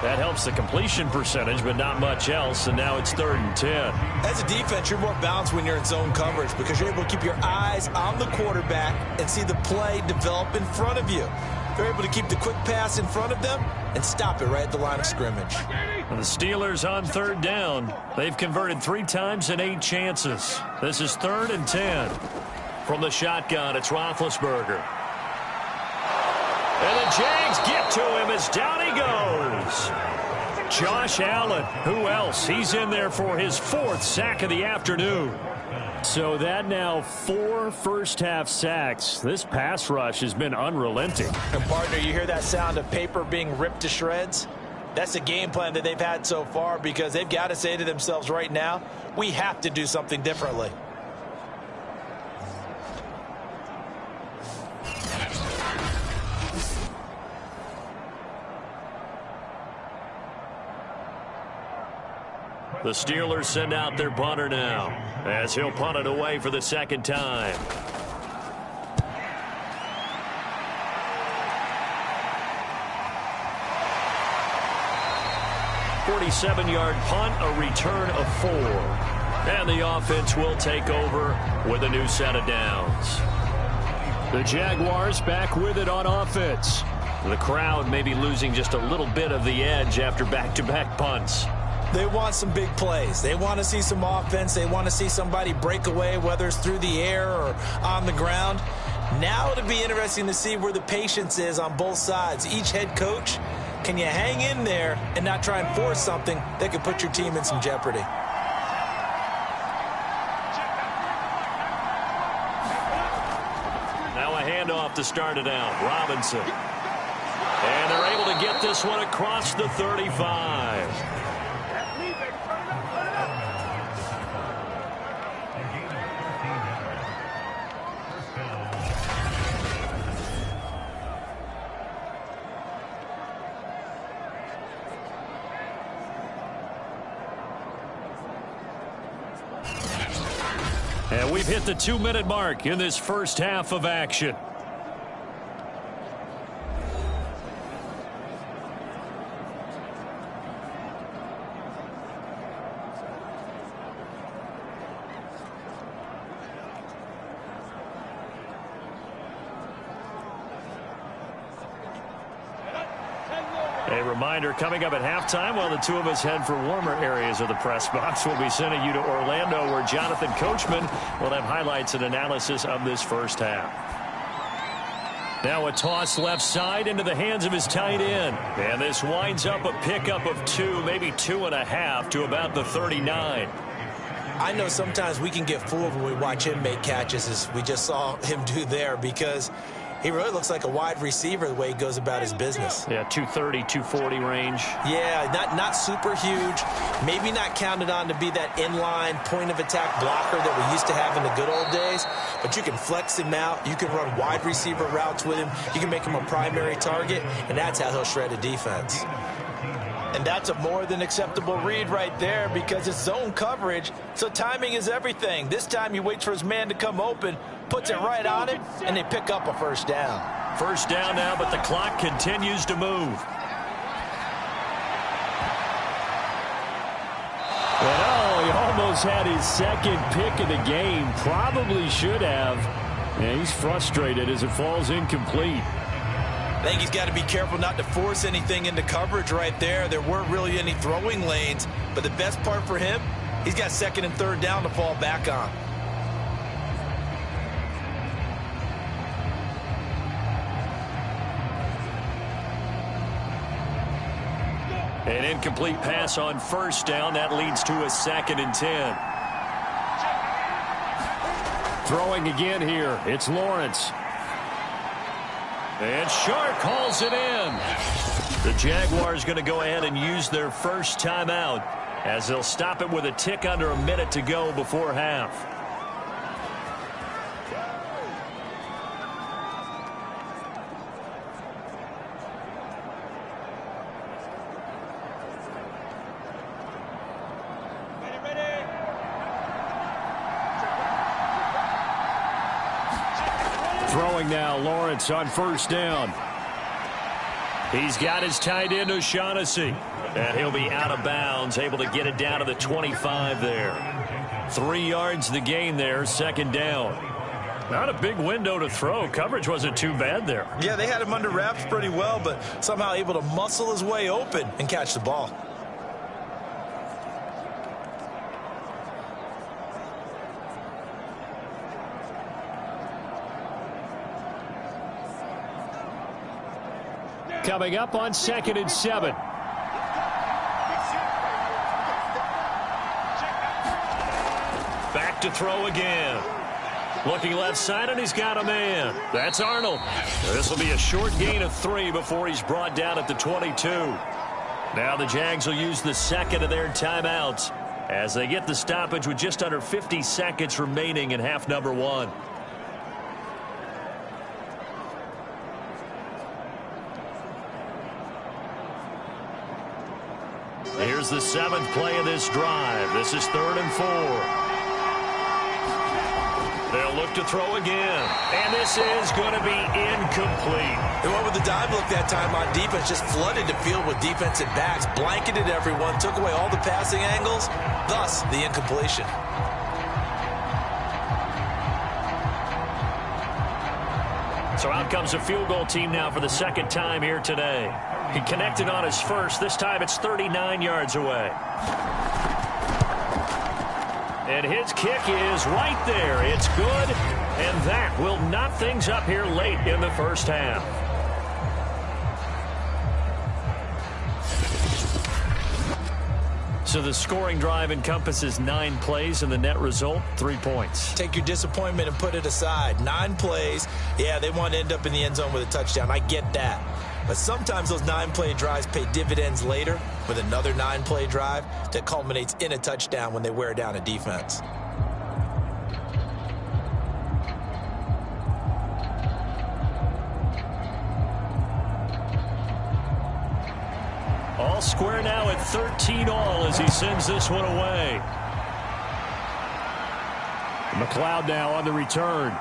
That helps the completion percentage, but not much else, and now it's 3rd and 10. As a defense, you're more balanced when you're in zone coverage because you're able to keep your eyes on the quarterback and see the play develop in front of you. They're able to keep the quick pass in front of them and stop it right at the line of scrimmage. And the Steelers on 3rd down. They've converted 3 times in 8 chances. This is 3rd and 10. From the shotgun, it's Roethlisberger. And the Jags get to him as down he goes. Josh Allen, who else? He's in there for his 4th sack of the afternoon. So that now 4 first-half sacks. This pass rush has been unrelenting. And, partner, you hear that sound of paper being ripped to shreds? That's the game plan that they've had so far, because they've got to say to themselves right now, we have to do something differently. The Steelers send out their punter now, as he'll punt it away for the second time. 47-yard punt, a return of 4. And the offense will take over with a new set of downs. The Jaguars back with it on offense. The crowd may be losing just a little bit of the edge after back-to-back punts. They want some big plays. They want to see some offense. They want to see somebody break away, whether it's through the air or on the ground. Now it'll be interesting to see where the patience is on both sides. Each head coach, can you hang in there and not try and force something that could put your team in some jeopardy? Now a handoff to start it out. Robinson. And they're able to get this one across the 35. And we've hit the 2-minute mark in this first half of action. A reminder, coming up at halftime, while the two of us head for warmer areas of the press box, we'll be sending you to Orlando, where Jonathan Coachman will have highlights and analysis of this first half. Now a toss left side into the hands of his tight end. And this winds up a pickup of 2, maybe 2.5 to about the 39. I know sometimes we can get fooled when we watch him make catches, as we just saw him do there, because he really looks like a wide receiver the way he goes about his business. Yeah, 230, 240 range. Yeah, not super huge. Maybe not counted on to be that inline point-of-attack blocker that we used to have in the good old days. But you can flex him out. You can run wide receiver routes with him. You can make him a primary target, and that's how he'll shred a defense. And that's a more than acceptable read right there, because it's zone coverage, so timing is everything. This time he waits for his man to come open, puts it right on it, and they pick up a first down. First down now, but the clock continues to move. And he almost had his second pick of the game. Probably should have. And he's frustrated as it falls incomplete. I think he's got to be careful not to force anything into coverage right there. There weren't really any throwing lanes, but the best part for him, he's got second and third down to fall back on. An incomplete pass on first down. That leads to a 2nd and 10. Throwing again here. It's Lawrence. And Shark hauls it in. The Jaguars going to go ahead and use their first timeout, as they'll stop it with a tick under a minute to go before half. Throwing now, Lawrence on first down. He's got his tight end, O'Shaughnessy. And he'll be out of bounds, able to get it down to the 25 there. 3 yards the gain there, second down. Not a big window to throw. Coverage wasn't too bad there. Yeah, they had him under wraps pretty well, but somehow able to muscle his way open and catch the ball. Coming up on 2nd and 7. Back to throw again. Looking left side, and he's got a man. That's Arnold. This will be a short gain of 3 before he's brought down at the 22. Now the Jags will use the second of their timeouts as they get the stoppage with just under 50 seconds remaining in half number 1. Here's the 7th play of this drive. This is 3rd and 4. They'll look to throw again. And this is going to be incomplete. They went with the dime look that time on defense. Just flooded the field with defensive backs. Blanketed everyone. Took away all the passing angles. Thus, the incompletion. So out comes a field goal team now for the second time here today. He connected on his first. This time it's 39 yards away. And his kick is right there. It's good, and that will knot things up here late in the first half. So the scoring drive encompasses 9 plays, and the net result, 3 points. Take your disappointment and put it aside. 9 plays. Yeah, they want to end up in the end zone with a touchdown. I get that. But sometimes those 9-play drives pay dividends later with another 9-play drive that culminates in a touchdown when they wear down a defense. All square now at 13 all as he sends this one away. McLeod now on the return.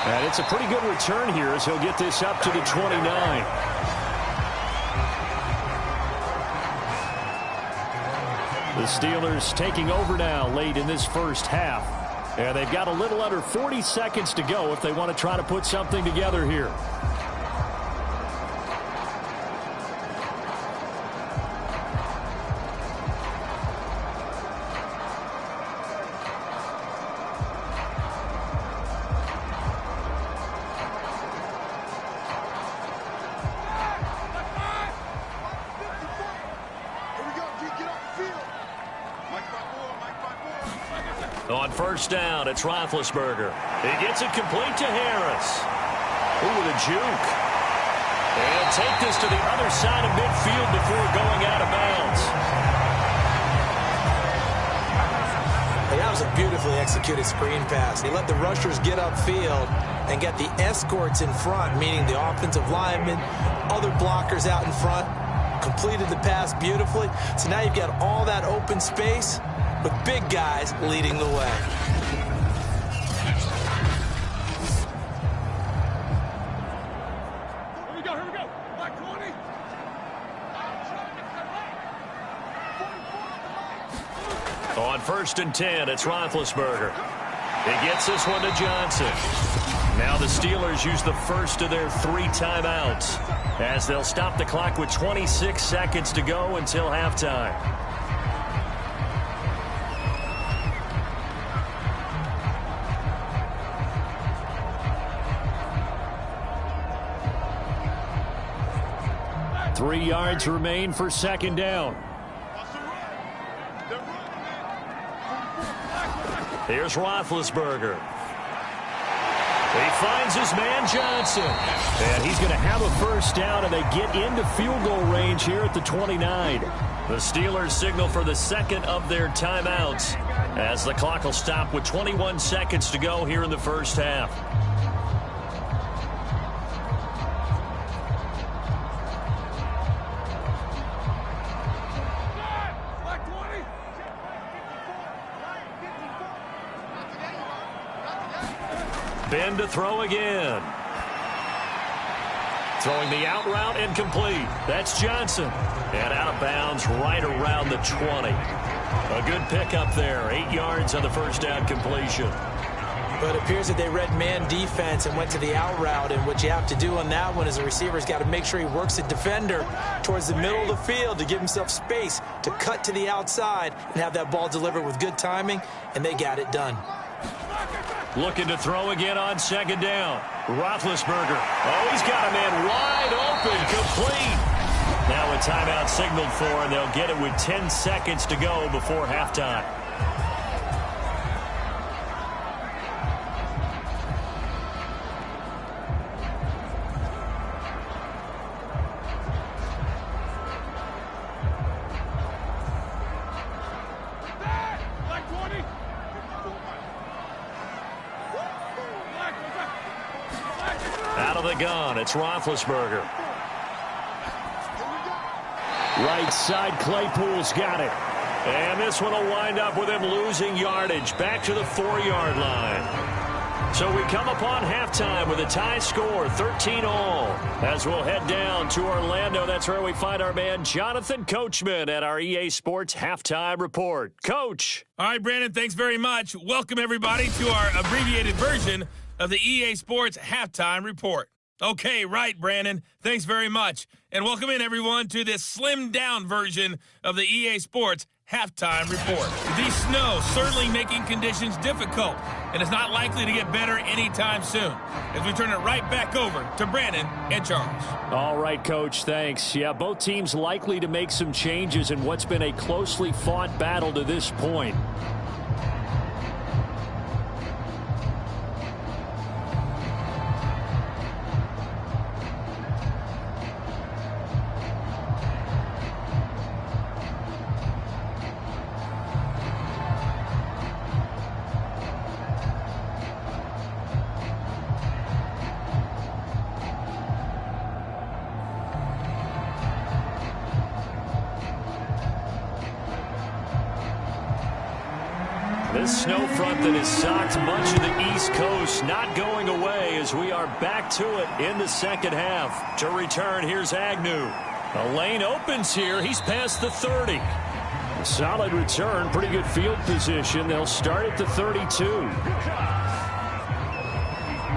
And it's a pretty good return here as he'll get this up to the 29. The Steelers taking over now late in this first half. And they've got a little under 40 seconds to go if they want to try to put something together here. On first down, it's Roethlisberger. He gets it complete to Harris. Ooh, with a juke. And take this to the other side of midfield before going out of bounds. Hey, that was a beautifully executed screen pass. He let the rushers get upfield and get the escorts in front, meaning the offensive linemen, other blockers out in front. Completed the pass beautifully. So now you've got all that open space with big guys leading the way. Here we go. Black 20. On first and 10, it's Roethlisberger. He gets this one to Johnson. Now the Steelers use the first of their 3 timeouts as they'll stop the clock with 26 seconds to go until halftime. Three yards remain for second down. Here's Roethlisberger. He finds his man Johnson. And he's going to have a first down, and they get into field goal range here at the 29. The Steelers signal for the second of their timeouts as the clock will stop with 21 seconds to go here in the first half. Ben to throw again. Throwing the out route incomplete. That's Johnson. And out of bounds right around the 20. A good pickup there. 8 yards on the first down completion. But it appears that they read man defense and went to the out route. And what you have to do on that one is the receiver's got to make sure he works the defender towards the middle of the field to give himself space to cut to the outside and have that ball delivered with good timing. And they got it done. Looking to throw again on second down. Roethlisberger. Oh, he's got a man wide open, complete. Now a timeout signaled for, and they'll get it with 10 seconds to go before halftime. gun. It's Roethlisberger. Right side, Claypool's got it. And this one will wind up with him losing yardage back to the 4-yard line. So we come upon halftime with a tie score, 13-all. As we'll head down to Orlando, that's where we find our man Jonathan Coachman at our EA Sports Halftime Report. Coach. All right, Brandon, thanks very much. Welcome, everybody, to our abbreviated version of the EA Sports Halftime Report. Okay, right, Brandon. Thanks very much. And welcome in, everyone, to this slimmed-down version of the EA Sports Halftime Report. The snow certainly making conditions difficult, and it's not likely to get better anytime soon. As we turn it right back over to Brandon and Charles. All right, Coach, thanks. Yeah, both teams likely to make some changes in what's been a closely fought battle to this point. This snow front that has socked much of the East Coast not going away as we are back to it in the second half. To return, here's Agnew. A lane opens here. He's past the 30. A solid return, pretty good field position. They'll start at the 32.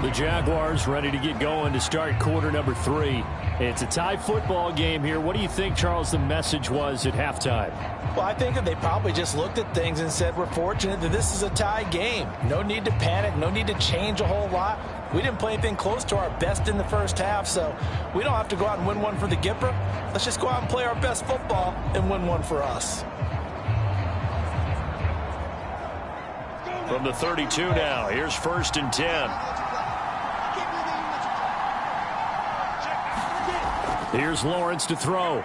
The Jaguars ready to get going to start quarter number 3. It's a tie football game here. What do you think, Charles, the message was at halftime? Well, I think that they probably just looked at things and said, we're fortunate that this is a tie game. No need to panic, no need to change a whole lot. We didn't play anything close to our best in the first half, so we don't have to go out and win one for the Gipper. Let's just go out and play our best football and win one for us. From the 32 now, here's 1st and 10. Here's Lawrence to throw.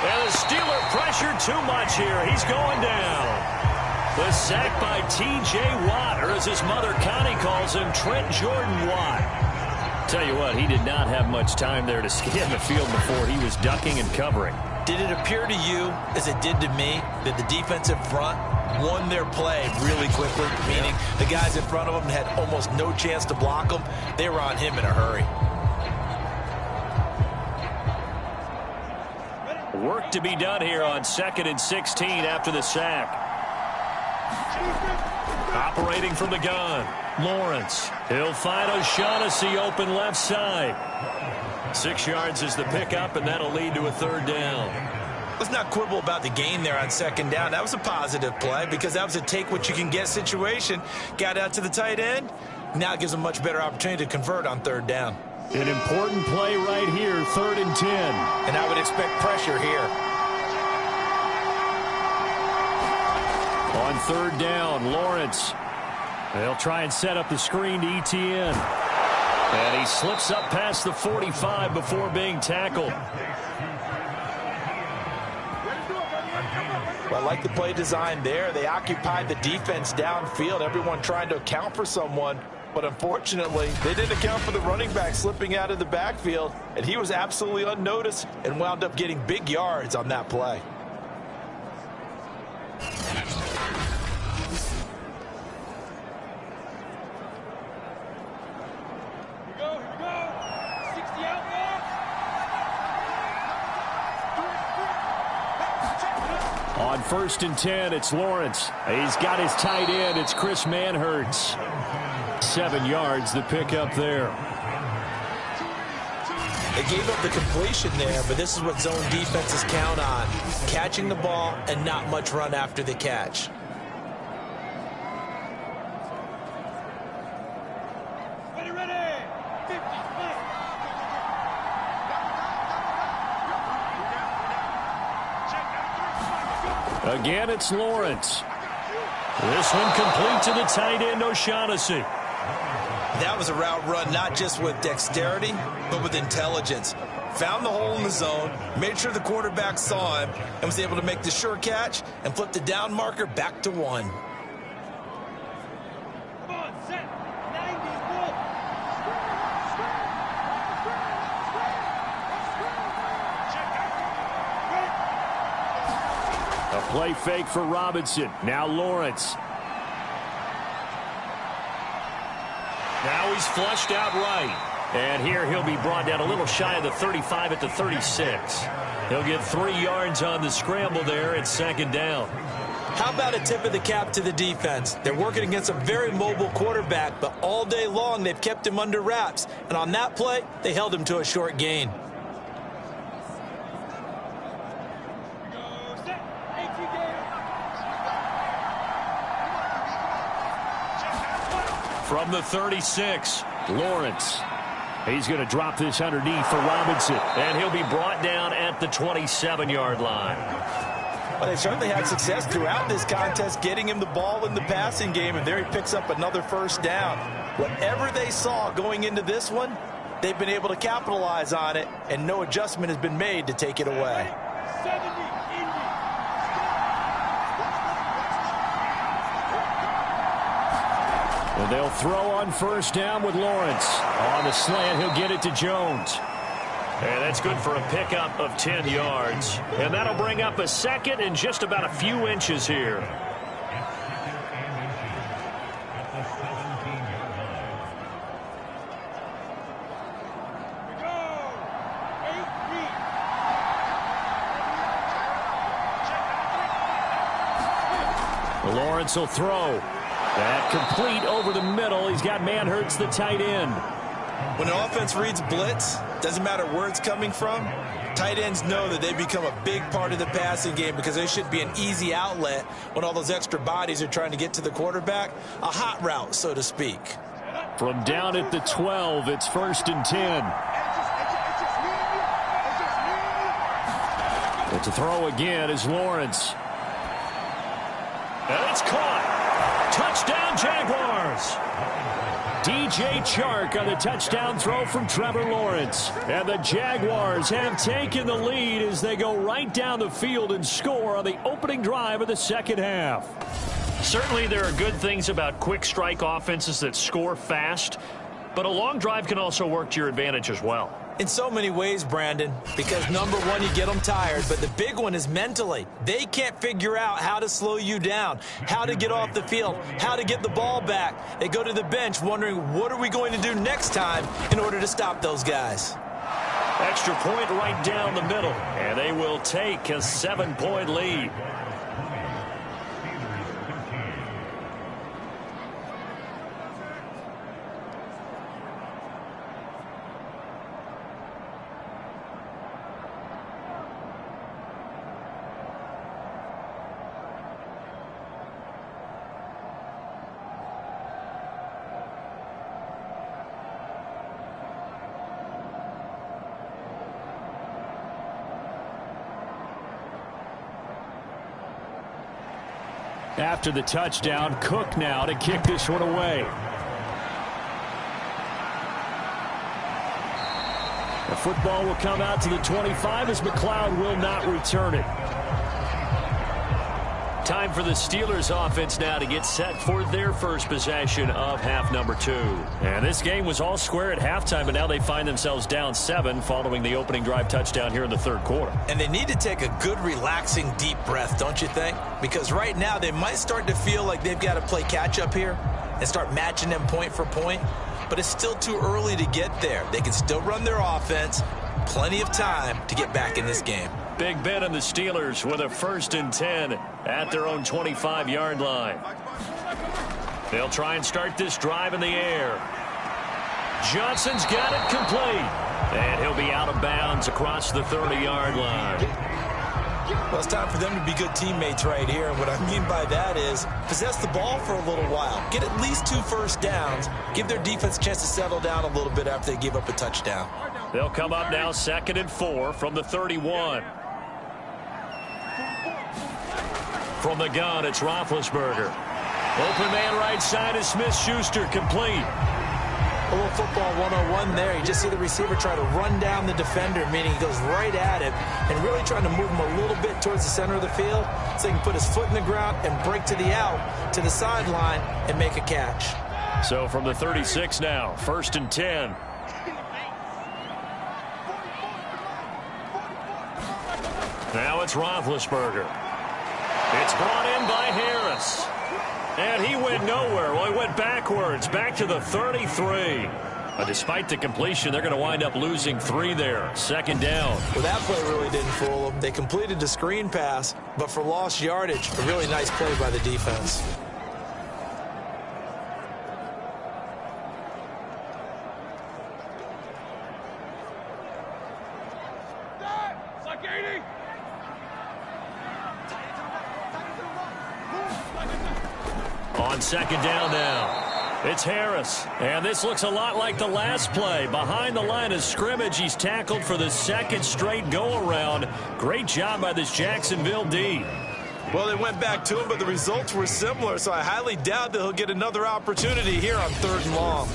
And the Steeler pressure too much here. He's going down. The sack by T.J. Watt, or as his mother Connie calls him, Trent Jordan Watt. Tell you what, he did not have much time there to scan the field before he was ducking and covering. Did it appear to you, as it did to me, that the defensive front won their play really quickly? Meaning the guys in front of them had almost no chance to block them. They were on him in a hurry. Work to be done here on 2nd and 16 after the sack. Operating from the gun, Lawrence. He'll find O'Shaughnessy open left side. 6 yards is the pickup, and that'll lead to a 3rd down. Let's not quibble about the gain there on 2nd down. That was a positive play because that was a take-what-you-can-get situation. Got out to the tight end. Now it gives a much better opportunity to convert on 3rd down. An important play right here, 3rd and 10. And I would expect pressure here. On 3rd down, Lawrence. They'll try and set up the screen to ETN. And he slips up past the 45 before being tackled. Well, I like the play design there. They occupied the defense downfield, everyone trying to account for someone. But unfortunately, they didn't account for the running back slipping out of the backfield, and he was absolutely unnoticed and wound up getting big yards on that play. Here we go. 60 out there. On 1st and 10, it's Lawrence. He's got his tight end. It's Chris Manhertz. 7 yards, the pickup there. They gave up the completion there, but this is what zone defenses count on. Catching the ball and not much run after the catch. Ready. 50, Again, it's Lawrence. This one complete to the tight end, O'Shaughnessy. That was a route run not just with dexterity, but with intelligence. Found the hole in the zone, made sure the quarterback saw him, and was able to make the sure catch and flip the down marker back to 1. Come on, set. 90, Play fake for Robinson. Now Lawrence. Now he's flushed out right. And here he'll be brought down a little shy of the 35 at the 36. He'll get 3 yards on the scramble there at second down. How about a tip of the cap to the defense? They're working against a very mobile quarterback, but all day long they've kept him under wraps. And on that play, they held him to a short gain. From the 36, Lawrence. He's going to drop this underneath for Robinson. And he'll be brought down at the 27-yard line. Well, they certainly had success throughout this contest getting him the ball in the passing game, and there he picks up another first down. Whatever they saw going into this one, they've been able to capitalize on it, and no adjustment has been made to take it away. And they'll throw on first down with Lawrence. On the slant, he'll get it to Jones. And that's good for a pickup of 10 yards. And that'll bring up a second and just about a few inches here. Lawrence will throw. That complete over the middle. He's got Manhertz, the tight end. When the offense reads blitz, doesn't matter where it's coming from, tight ends know that they become a big part of the passing game because they should be an easy outlet when all those extra bodies are trying to get to the quarterback. A hot route, so to speak. From down at the 12, it's 1st and 10. But to throw again is Lawrence. And it's caught. Touchdown, Jaguars. DJ Chark on the touchdown throw from Trevor Lawrence. And the Jaguars have taken the lead as they go right down the field and score on the opening drive of the second half. Certainly there are good things about quick strike offenses that score fast, but a long drive can also work to your advantage as well. In so many ways, Brandon, because number one, you get them tired, but the big one is mentally. They can't figure out how to slow you down, how to get off the field, how to get the ball back. They go to the bench wondering, what are we going to do next time in order to stop those guys? Extra point right down the middle, and they will take a 7-point lead. After the touchdown, Cook now to kick this one away. The football will come out to the 25 as McLeod will not return it. Time for the Steelers offense now to get set for their first possession of half number 2. And this game was all square at halftime, but now they find themselves down 7 following the opening drive touchdown here in the third quarter. And they need to take a good, relaxing, deep breath, don't you think? Because right now they might start to feel like they've got to play catch-up here and start matching them point for point. But it's still too early to get there. They can still run their offense. Plenty of time to get back in this game. Big Ben and the Steelers with a 1st and 10 at their own 25-yard line. They'll try and start this drive in the air. Johnson's got it complete. And he'll be out of bounds across the 30-yard line. Well, it's time for them to be good teammates right here. And what I mean by that is possess the ball for a little while. Get at least 2 first downs. Give their defense a chance to settle down a little bit after they give up a touchdown. They'll come up now 2nd and 4 from the 31. From the gun, it's Roethlisberger. Open man right side is Smith-Schuster, complete. A little football 101 there. You just see the receiver try to run down the defender, meaning he goes right at him and really trying to move him a little bit towards the center of the field so he can put his foot in the ground and break to the out, to the sideline, and make a catch. So from the 36 now, 1st and 10. Now it's Roethlisberger. It's brought in by Harris. And he went nowhere. Well, he went backwards, back to the 33. Despite the completion, they're going to wind up losing 3 there. Second down. Well, that play really didn't fool them. They completed the screen pass, but for lost yardage, a really nice play by the defense. On second down now, it's Harris. And this looks a lot like the last play. Behind the line of scrimmage, he's tackled for the second straight go-around. Great job by this Jacksonville D. Well, they went back to him, but the results were similar, so I highly doubt that he'll get another opportunity here on 3rd and long.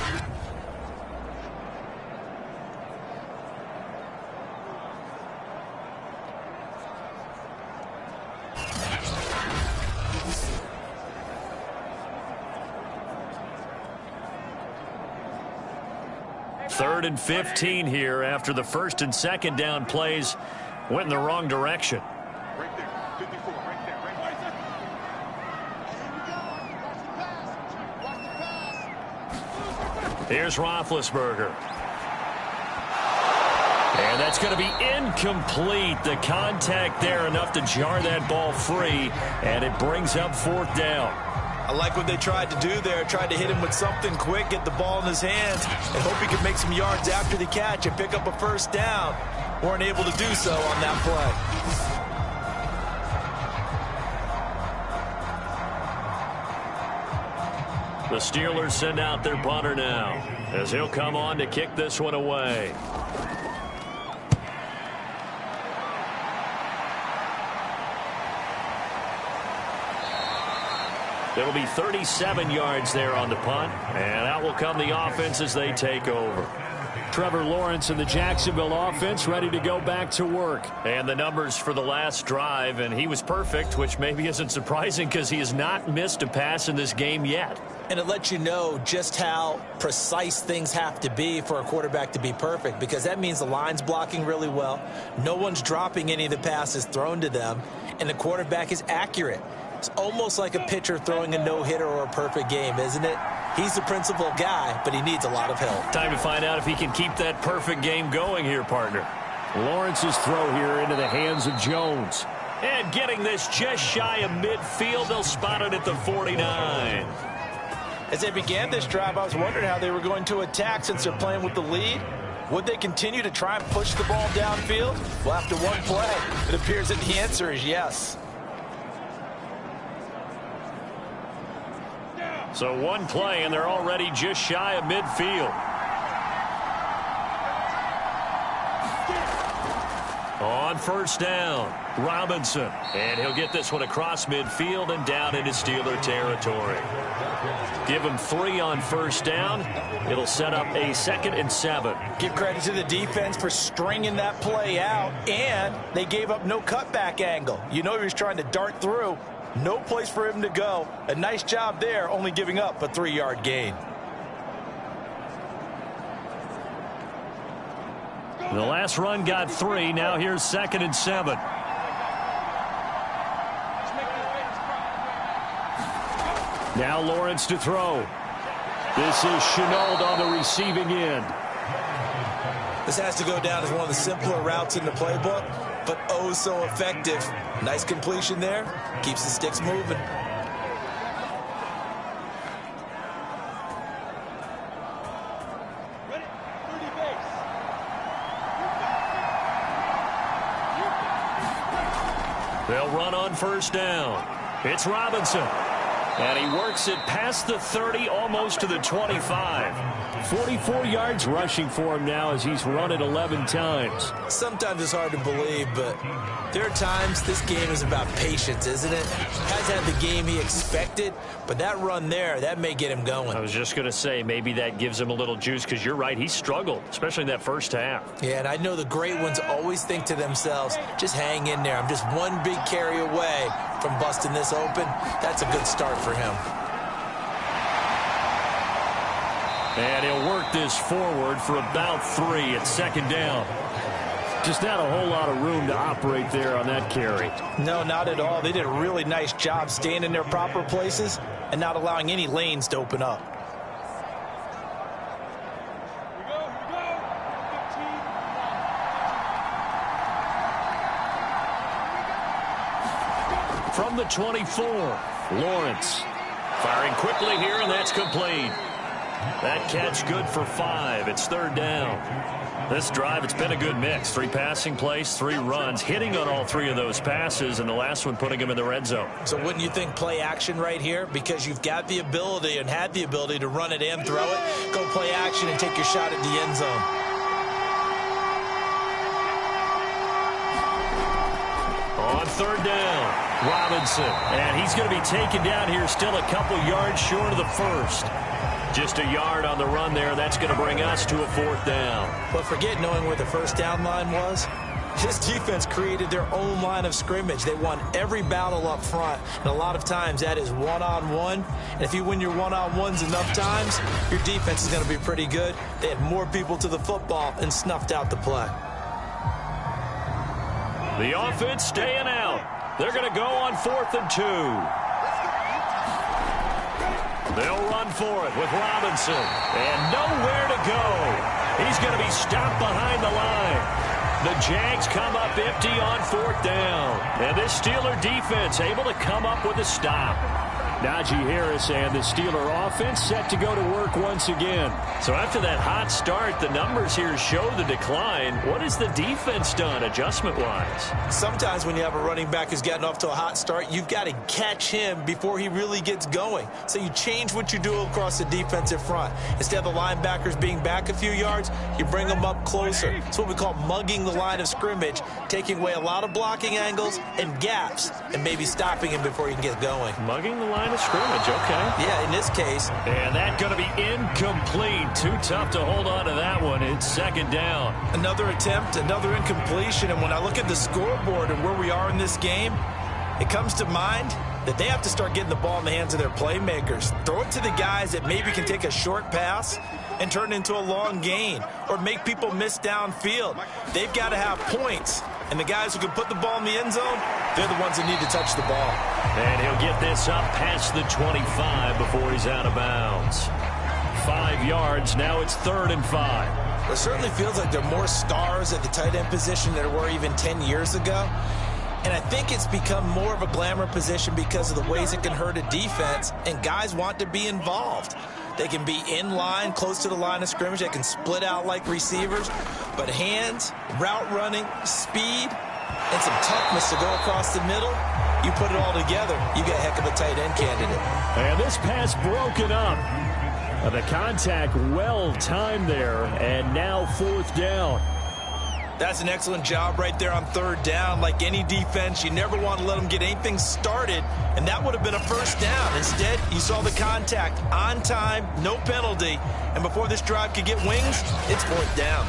Third and 15 here after the first and second down plays went in the wrong direction. Right there, 54, right there, right there. Here's Roethlisberger. And that's going to be incomplete. The contact there enough to jar that ball free, and it brings up 4th down. I like what they tried to do there, tried to hit him with something quick, get the ball in his hands, and hope he could make some yards after the catch and pick up a 1st down. Weren't able to do so on that play. The Steelers send out their punter now, as he'll come on to kick this one away. It'll be 37 yards there on the punt, and out will come the offense as they take over. Trevor Lawrence and the Jacksonville offense ready to go back to work. And the numbers for the last drive, and he was perfect, which maybe isn't surprising because he has not missed a pass in this game yet. And it lets you know just how precise things have to be for a quarterback to be perfect, because that means the line's blocking really well, no one's dropping any of the passes thrown to them, and the quarterback is accurate. It's almost like a pitcher throwing a no-hitter or a perfect game, isn't it? He's the principal guy, but he needs a lot of help. Time to find out if he can keep that perfect game going here, partner. Lawrence's throw here into the hands of Jones. And getting this just shy of midfield, they'll spot it at the 49. As they began this drive, I was wondering how they were going to attack since they're playing with the lead. Would they continue to try and push the ball downfield? Well, after one play, it appears that the answer is yes. So one play, and they're already just shy of midfield. On 1st down, Robinson. And he'll get this one across midfield and down into Steeler territory. Give him 3 on 1st down. It'll set up a 2nd and 7. Give credit to the defense for stringing that play out, and they gave up no cutback angle. You know he was trying to dart through. No place for him to go. A nice job there, only giving up a 3-yard gain. The last run got 3. Now here's 2nd and 7. Now Lawrence to throw. This is Shenault on the receiving end. This has to go down as one of the simpler routes in the playbook, but oh so effective. Nice completion there. Keeps the sticks moving. They'll run on 1st down. It's Robinson. And he works it past the 30, almost to the 25. 44 yards rushing for him now as he's run it 11 times. Sometimes it's hard to believe, but there are times this game is about patience, isn't it? Has had the game he expected, but that run there, that may get him going. I was just going to say, maybe that gives him a little juice, because you're right, he struggled, especially in that first half. Yeah, and I know the great ones always think to themselves, just hang in there. I'm just one big carry away from busting this open. That's a good start for him. And he'll work this forward for about 3 at 2nd down. Just not a whole lot of room to operate there on that carry. No, not at all. They did a really nice job staying in their proper places and not allowing any lanes to open up. From the 24, Lawrence. Firing quickly here, and that's complete. That catch good for 5. It's third down. This drive, it's been a good mix. 3 passing plays, 3 runs, hitting on all 3 of those passes, and the last one putting him in the red zone. So wouldn't you think play action right here? Because you've got the ability and had the ability to run it and throw it. Go play action and take your shot at the end zone. On third down, Robinson. And he's going to be taken down here still a couple yards short of the first. Just a yard on the run there. That's going to bring us to a 4th down. But forget knowing where the first down line was. This defense created their own line of scrimmage. They won every battle up front. And a lot of times that is one-on-one. And if you win your one-on-ones enough times, your defense is going to be pretty good. They had more people to the football and snuffed out the play. The offense staying out. They're going to go on 4th and 2. They'll run for it with Robinson. And nowhere to go. He's going to be stopped behind the line. The Jags come up empty on 4th down. And this Steeler defense able to come up with a stop. Najee Harris and the Steeler offense set to go to work once again. So after that hot start, the numbers here show the decline. What has the defense done adjustment-wise? Sometimes when you have a running back who's gotten off to a hot start, you've got to catch him before he really gets going. So you change what you do across the defensive front. Instead of the linebackers being back a few yards, you bring them up closer. It's what we call mugging the line of scrimmage, taking away a lot of blocking angles and gaps, and maybe stopping him before he can get going. Mugging the line of scrimmage, okay. Yeah, in this case. And that's going to be incomplete. Too tough to hold on to that one. It's 2nd down. Another attempt, another incompletion. And when I look at the scoreboard and where we are in this game, it comes to mind that they have to start getting the ball in the hands of their playmakers. Throw it to the guys that maybe can take a short pass and turn it into a long gain or make people miss downfield. They've got to have points. And the guys who can put the ball in the end zone, they're the ones that need to touch the ball. And he'll get this up past the 25 before he's out of bounds. 5 yards. Now it's 3rd and 5. It certainly feels like there are more stars at the tight end position than there were even 10 years ago. And I think it's become more of a glamour position because of the ways it can hurt a defense, and guys want to be involved. They can be in line, close to the line of scrimmage. They can split out like receivers. But hands, route running, speed, and some toughness to go across the middle, you put it all together, you got a heck of a tight end candidate. And this pass broken up. The contact well timed there, and now 4th down. That's an excellent job right there on 3rd down. Like any defense, you never want to let them get anything started, and that would have been a 1st down. Instead, you saw the contact on time, no penalty, and before this drive could get wings, it's 4th down.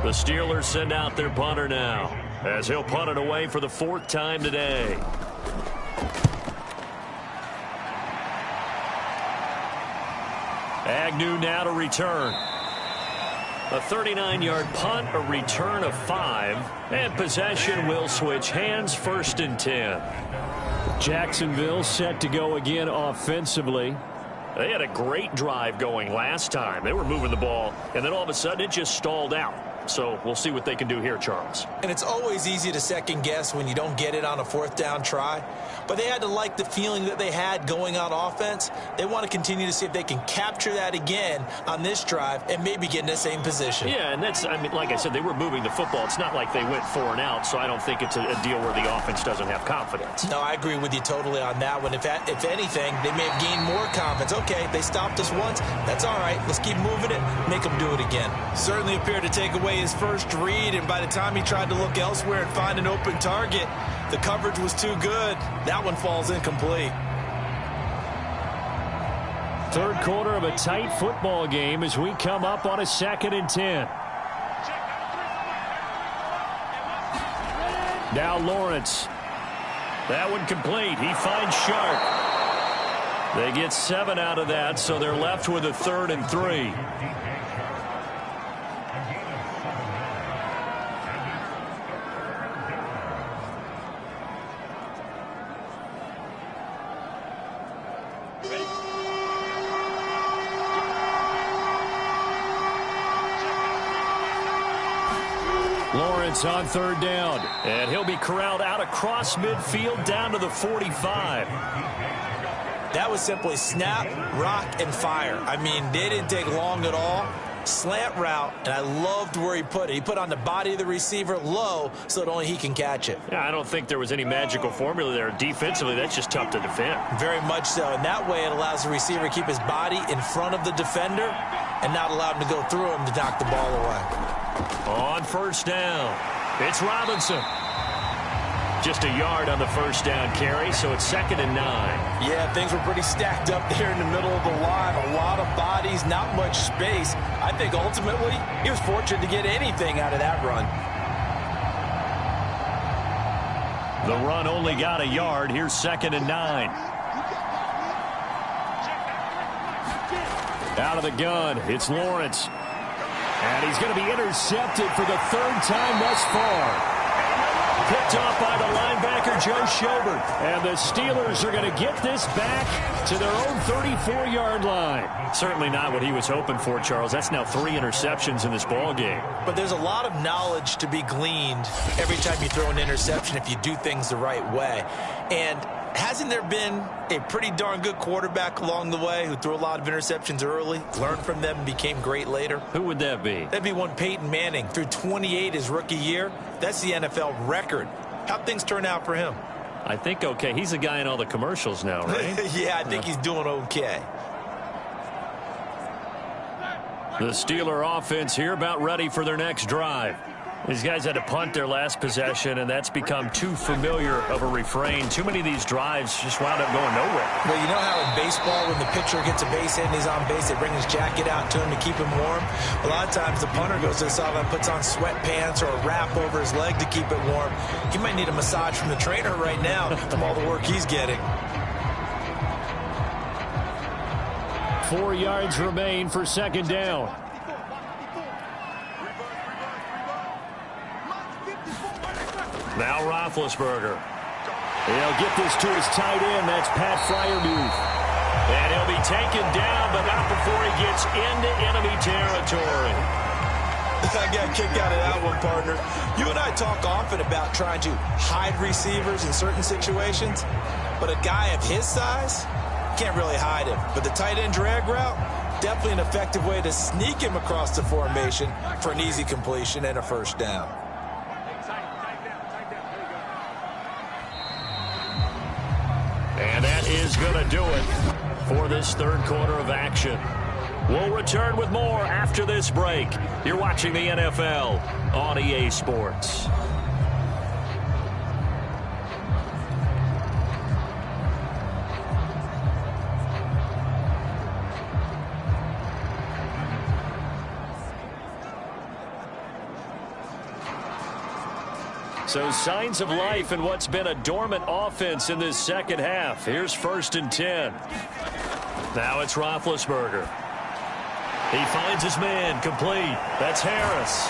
The Steelers send out their punter now, as he'll punt it away for the 4th time today. Agnew now to return. A 39-yard punt, a return of 5, and possession will switch hands, 1st and 10. Jacksonville set to go again offensively. They had a great drive going last time. They were moving the ball, and then all of a sudden it just stalled out. So we'll see what they can do here, Charles. And it's always easy to second guess when you don't get it on a 4th down try. But they had to like the feeling that they had going on offense. They want to continue to see if they can capture that again on this drive and maybe get in the same position. Yeah, and that's, I mean, like I said, they were moving the football. It's not like they went 4 and out, so I don't think it's a deal where the offense doesn't have confidence. No, I agree with you totally on that one. If anything, they may have gained more confidence. Okay, they stopped us once. That's all right. Let's keep moving it. Make them do it again. Certainly appeared to take away his first read, and by the time he tried to look elsewhere and find an open target, the coverage was too good. That one falls incomplete. 3rd quarter of a tight football game as we come up on a 2nd and 10. Now Lawrence. That one complete. He finds Sharp. They get 7 out of that, so they're left with a 3rd and 3. Lawrence on 3rd down, and he'll be corralled out across midfield down to the 45. That was simply snap, rock, and fire. I mean, they didn't take long at all. Slant route, and I loved where he put it. He put on the body of the receiver low so that only he can catch it. Yeah, I don't think there was any magical formula there. Defensively, that's just tough to defend. Very much so. And that way it allows the receiver to keep his body in front of the defender and not allow him to go through him to knock the ball away. On 1st down, it's Robinson. Just a yard on the 1st down carry, so it's 2nd and 9. Yeah, things were pretty stacked up there in the middle of the line. A lot of bodies, not much space. I think ultimately he was fortunate to get anything out of that run. The run only got a yard. Here's 2nd and 9. Out of the gun, it's Lawrence. And he's going to be intercepted for the 3rd time thus far. Picked off by the linebacker, Joe Schobert. And the Steelers are going to get this back to their own 34-yard line. Certainly not what he was hoping for, Charles. That's now 3 interceptions in this ball game. But there's a lot of knowledge to be gleaned every time you throw an interception if you do things the right way. And hasn't there been a pretty darn good quarterback along the way who threw a lot of interceptions early, learned from them, and became great later? Who would that be? That'd be one Peyton Manning. Threw 28 his rookie year. That's the NFL record. How'd things turn out for him? I think okay. He's a guy in all the commercials now, right? Yeah, I think he's doing okay. The Steeler offense here about ready for their next drive. These guys had to punt their last possession, and that's become too familiar of a refrain. Too many of these drives just wound up going nowhere. Well, you know how in baseball, when the pitcher gets a base hit and he's on base, they bring his jacket out to him to keep him warm? A lot of times the punter goes to the sideline, puts on sweatpants or a wrap over his leg to keep it warm. He might need a massage from the trainer right now from all the work he's getting. 4 yards remain for 2nd down. Now Roethlisberger. He'll get this to his tight end. That's Pat Freiermuth. And he'll be taken down, but not before he gets into enemy territory. I got a kick out of that one, partner. You and I talk often about trying to hide receivers in certain situations, but a guy of his size can't really hide him. But the tight end drag route, definitely an effective way to sneak him across the formation for an easy completion and a 1st down. And that is going to do it for this 3rd quarter of action. We'll return with more after this break. You're watching the NFL on EA Sports. So signs of life in what's been a dormant offense in this 2nd half. Here's 1st and 10. Now it's Roethlisberger. He finds his man complete. That's Harris.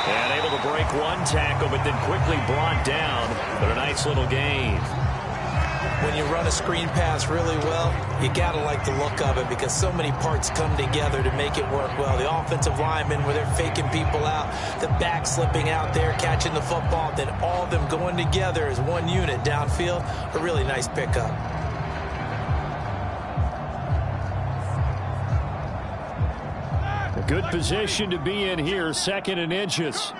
And able to break 1 tackle, but then quickly brought down. But a nice little gain. When you run a screen pass really well, you got to like the look of it because so many parts come together to make it work well. The offensive linemen, where they're faking people out, the back slipping out there, catching the football, then all of them going together as one unit downfield. A really nice pickup. A good position to be in here, 2nd and inches.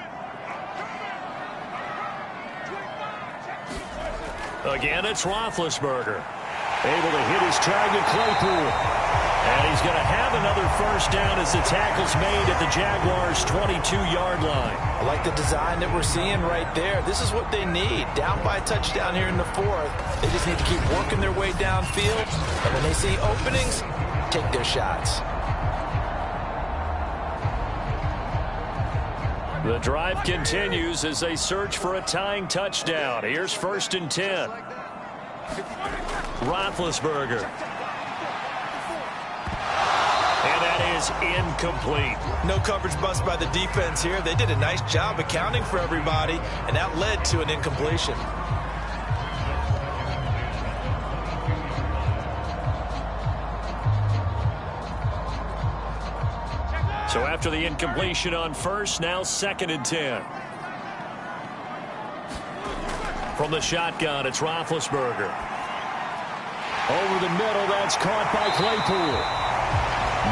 Again, it's Roethlisberger. Able to hit his target, Claypool. And he's going to have another 1st down as the tackle's made at the Jaguars' 22-yard line. I like the design that we're seeing right there. This is what they need. Down by a touchdown here in the 4th. They just need to keep working their way downfield. And when they see openings, take their shots. The drive continues as they search for a tying touchdown. Here's 1st and 10. Roethlisberger. is incomplete. No coverage bust by the defense here. They did a nice job accounting for everybody, and that led to an incompletion. So after the incompletion on first, now 2nd and 10. From the shotgun, it's Roethlisberger. Over the middle, that's caught by Claypool.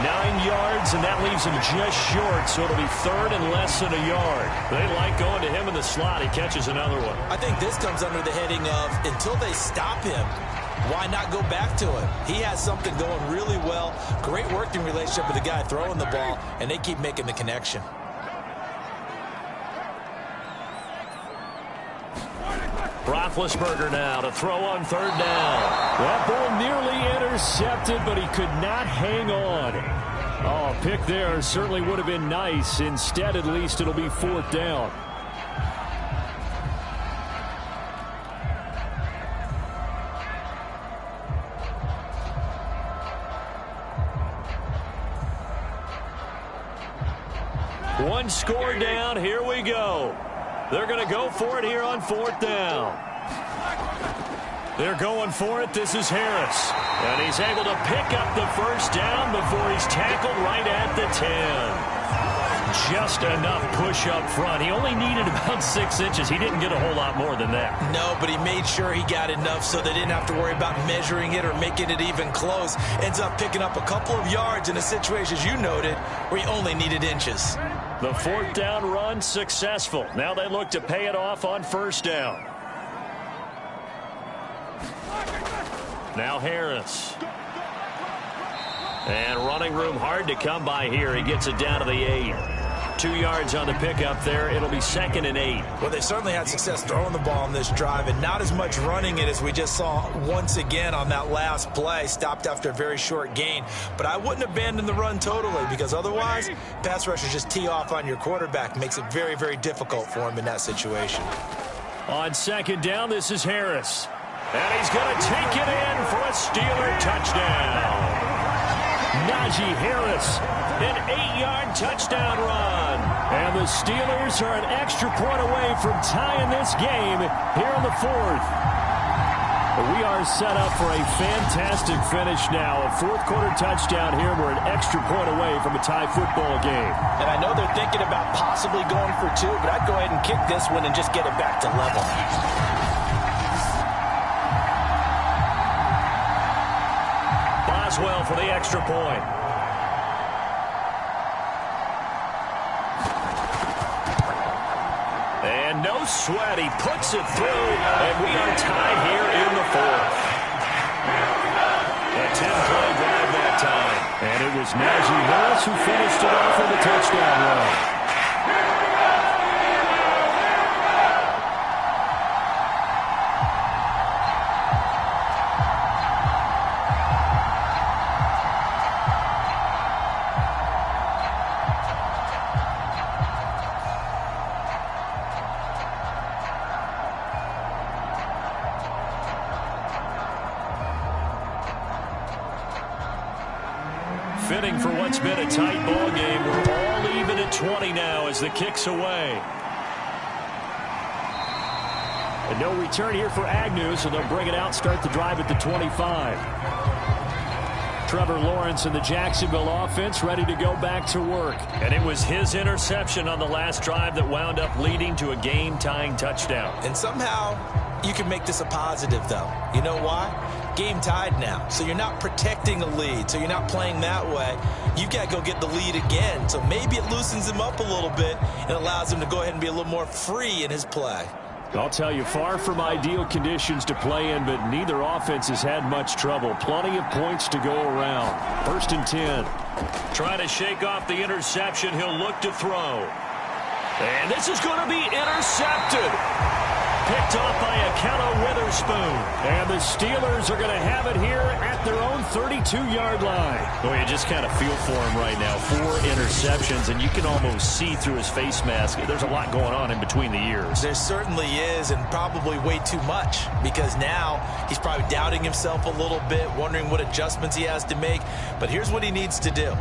9 yards, and that leaves him just short, so it'll be 3rd and less than a yard. They like going to him in the slot. He catches another one. I think this comes under the heading of until they stop him, why not go back to him? He has something going really well. Great working relationship with the guy throwing the ball, and they keep making the connection. Roethlisberger now to throw on 3rd down. That ball nearly intercepted, but he could not hang on. Oh, a pick there certainly would have been nice. Instead, at least, it'll be 4th down. One score down. Here we go. They're going to go for it here on 4th down. They're going for it. This is Harris. And he's able to pick up the 1st down before he's tackled right at the 10. Just enough push up front. He only needed about 6 inches. He didn't get a whole lot more than that. No, but he made sure he got enough so they didn't have to worry about measuring it or making it even close. Ends up picking up a couple of yards in a situation, as you noted, where he only needed inches. The 4th down run successful. Now they look to pay it off on 1st down. Now Harris. And running room hard to come by here. He gets it down to the 8. 2 yards on the pickup there. It'll be 2nd and 8. Well, they certainly had success throwing the ball on this drive and not as much running it as we just saw once again on that last play. Stopped after a very short gain. But I wouldn't abandon the run totally because otherwise, pass rushers just tee off on your quarterback. Makes it very, very difficult for him in that situation. On 2nd down, this is Harris. And he's going to take it in for a Steeler touchdown. Najee Harris, an 8-yard touchdown run. And the Steelers are an extra point away from tying this game here in the 4th. We are set up for a fantastic finish now. A 4th quarter touchdown here. We're an extra point away from a tie football game. And I know they're thinking about possibly going for 2, but I'd go ahead and kick this one and just get it back to level. Boswell for the extra point. And no sweat. He puts it through, and we are tied here in the 4th. A 10-play drive that time. And it was Najee Harris who finished it off with a touchdown run. Fitting for what's been a tight ball game. We're all even at 20 now as the kick's away. And no return here for Agnew, so they'll bring it out, start the drive at the 25. Trevor Lawrence and the Jacksonville offense ready to go back to work. And it was his interception on the last drive that wound up leading to a game-tying touchdown. And somehow you can make this a positive, though. You know why? Game tied now, so you're not protecting a lead, so you're not playing that way. You've got to go get the lead again, so maybe it loosens him up a little bit and allows him to go ahead and be a little more free in his play. I'll tell you, far from ideal conditions to play in, but neither offense has had much trouble. Plenty of points to go around. 1st and 10. Trying to shake off the interception. He'll look to throw. And this is going to be intercepted. Picked off by Akello Witherspoon. And the Steelers are going to have it here at their own 32-yard line. Boy, you just kind of feel for him right now. 4 interceptions, and you can almost see through his face mask. There's a lot going on in between the ears. There certainly is, and probably way too much, because now he's probably doubting himself a little bit, wondering what adjustments he has to make. But here's what he needs to do.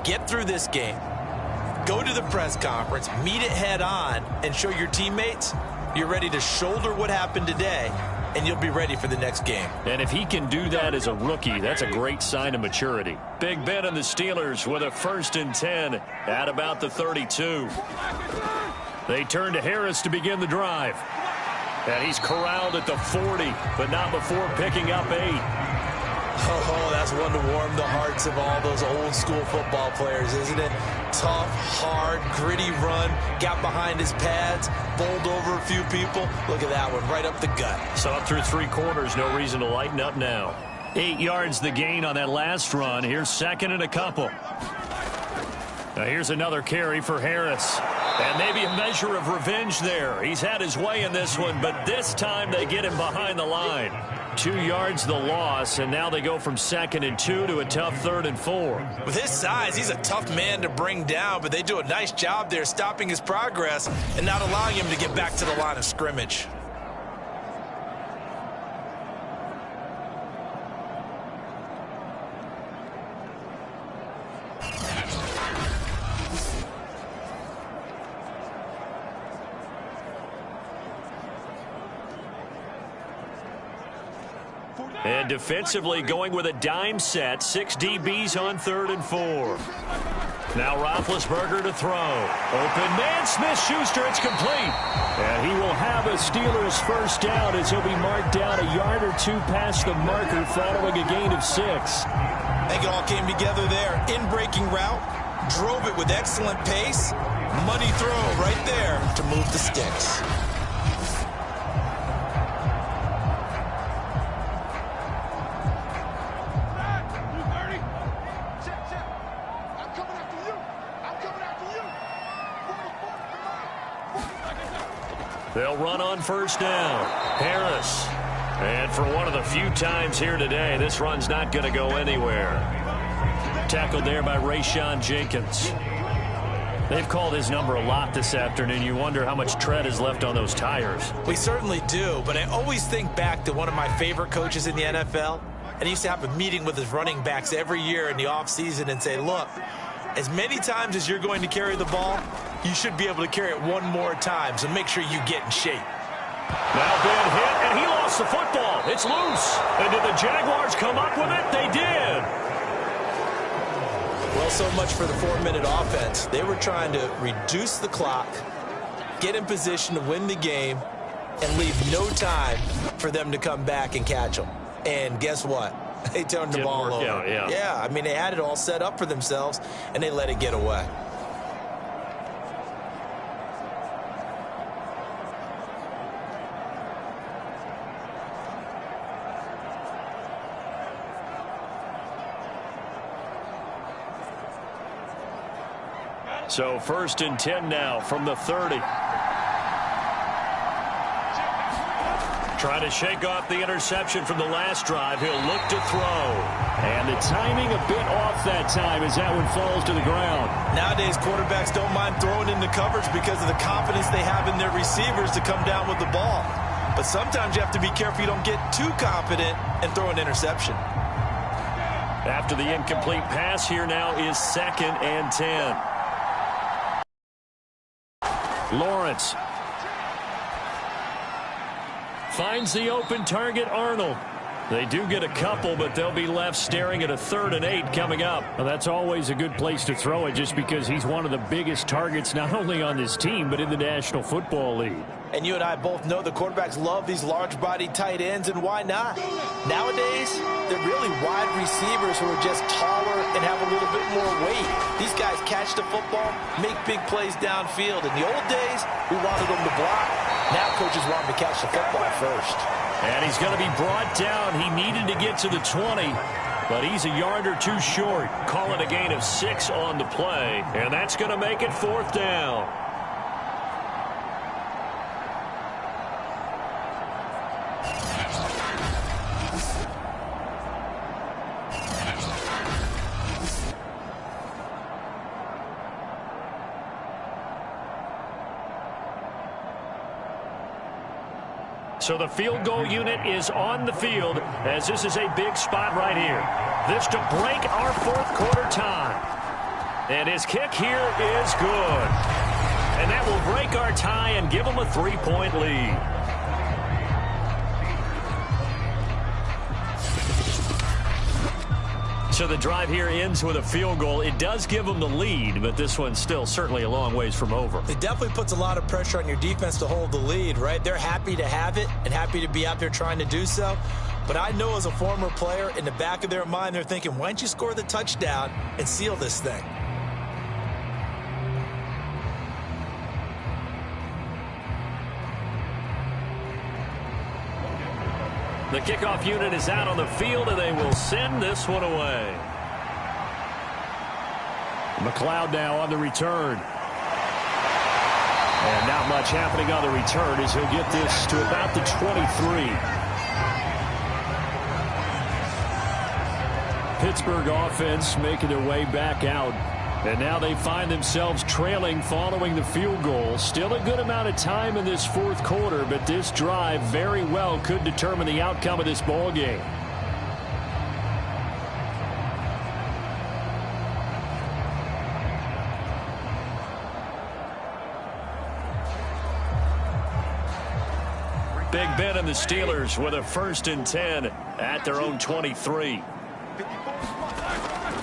Get through this game. Go to the press conference, meet it head on, and show your teammates you're ready to shoulder what happened today, and you'll be ready for the next game. And if he can do that as a rookie, that's a great sign of maturity. Big Ben and the Steelers with a 1st and 10 at about the 32. They turn to Harris to begin the drive. And he's corralled at the 40, but not before picking up 8. Oh, that's one to warm the hearts of all those old-school football players, isn't it? Tough, hard, gritty run, got behind his pads, bowled over a few people. Look at that one, right up the gut. So up through 3 quarters, no reason to lighten up now. 8 yards the gain on that last run. Here's 2nd and a couple. Now here's another carry for Harris. And maybe a measure of revenge there. He's had his way in this one, but this time they get him behind the line. 2 yards the loss, and now they go from 2nd and 2 to a tough 3rd and 4. With his size, he's a tough man to bring down, but they do a nice job there stopping his progress and not allowing him to get back to the line of scrimmage. And defensively going with a dime set. 6 DBs on 3rd and 4. Now Roethlisberger to throw. Open man, Smith-Schuster, it's complete. And he will have a Steelers 1st down as he'll be marked down a yard or 2 past the marker following a gain of 6. I think it all came together there. In-breaking route, drove it with excellent pace. Money throw right there to move the sticks. They'll run on 1st down. Harris. And for one of the few times here today, this run's not going to go anywhere. Tackled there by Rayshon Jenkins. They've called his number a lot this afternoon. You wonder how much tread is left on those tires. We certainly do, but I always think back to one of my favorite coaches in the NFL. And he used to have a meeting with his running backs every year in the offseason and say, look, as many times as you're going to carry the ball, you should be able to carry it one more time, so make sure you get in shape. Now bad hit, and he lost the football. It's loose. And did the Jaguars come up with it? They did. Well, so much for the 4-minute offense. They were trying to reduce the clock, get in position to win the game, and leave no time for them to come back and catch them. And guess what? They turned the ball over. Yeah, I mean, they had it all set up for themselves, and they let it get away. So 1st and 10 now from the 30. Trying to shake off the interception from the last drive. He'll look to throw. And the timing a bit off that time as that one falls to the ground. Nowadays, quarterbacks don't mind throwing into coverage because of the confidence they have in their receivers to come down with the ball. But sometimes you have to be careful you don't get too confident and throw an interception. After the incomplete pass, here now is 2nd and 10. Lawrence finds the open target, Arnold. They do get a couple, but they'll be left staring at a 3rd and 8 coming up. Well, that's always a good place to throw it just because he's one of the biggest targets not only on this team but in the National Football League. And you and I both know the quarterbacks love these large-bodied tight ends, and why not? Nowadays, they're really wide receivers who are just taller and have a little bit more weight. These guys catch the football, make big plays downfield. In the old days, we wanted them to block. Now coaches want them to catch the football first. And he's going to be brought down. He needed to get to the 20, but he's a yard or 2 short. Call it a gain of 6 on the play, and that's going to make it 4th down. So the field goal unit is on the field as this is a big spot right here. This to break our 4th quarter tie. And his kick here is good. And that will break our tie and give them a 3-point lead. So the drive here ends with a field goal. It does give them the lead, but this one's still certainly a long ways from over. It definitely puts a lot of pressure on your defense to hold the lead, right? They're happy to have it and happy to be out there trying to do so. But I know as a former player, in the back of their mind, they're thinking, why don't you score the touchdown and seal this thing? The kickoff unit is out on the field, and they will send this one away. McLeod now on the return. And not much happening on the return as he'll get this to about the 23. Pittsburgh offense making their way back out. And now they find themselves trailing following the field goal. Still a good amount of time in this fourth quarter, but this drive very well could determine the outcome of this ball game. Big Ben and the Steelers with a 1st and 10 at their own 23.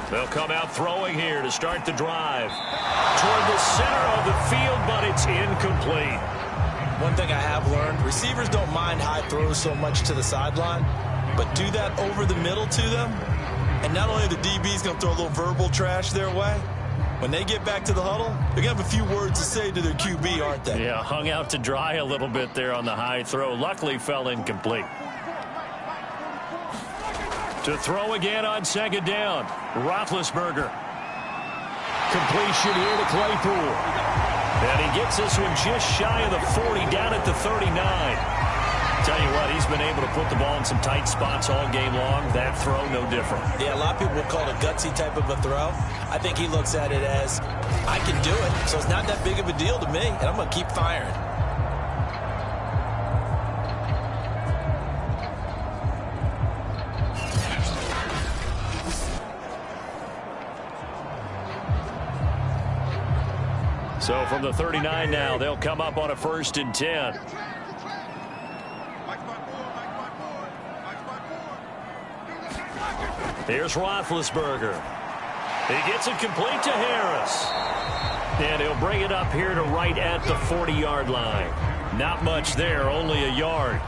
They'll come out throwing here to start the drive. Toward the center of the field, but it's incomplete. One thing I have learned, receivers don't mind high throws so much to the sideline, but do that over the middle to them, and not only are the DBs going to throw a little verbal trash their way, when they get back to the huddle, they're going to have a few words to say to their QB, aren't they? Yeah, hung out to dry a little bit there on the high throw. Luckily fell incomplete. To throw again on 2nd down. Roethlisberger. Completion here to Claypool. And he gets this one just shy of the 40, down at the 39. Tell you what, he's been able to put the ball in some tight spots all game long. That throw, no different. Yeah, a lot of people would call it a gutsy type of a throw. I think he looks at it as, I can do it, so it's not that big of a deal to me, and I'm going to keep firing. So from the 39 now, they'll come up on a 1st and 10. Here's Roethlisberger. He gets it complete to Harris. And he'll bring it up here to right at the 40-yard line. Not much there, only a yard.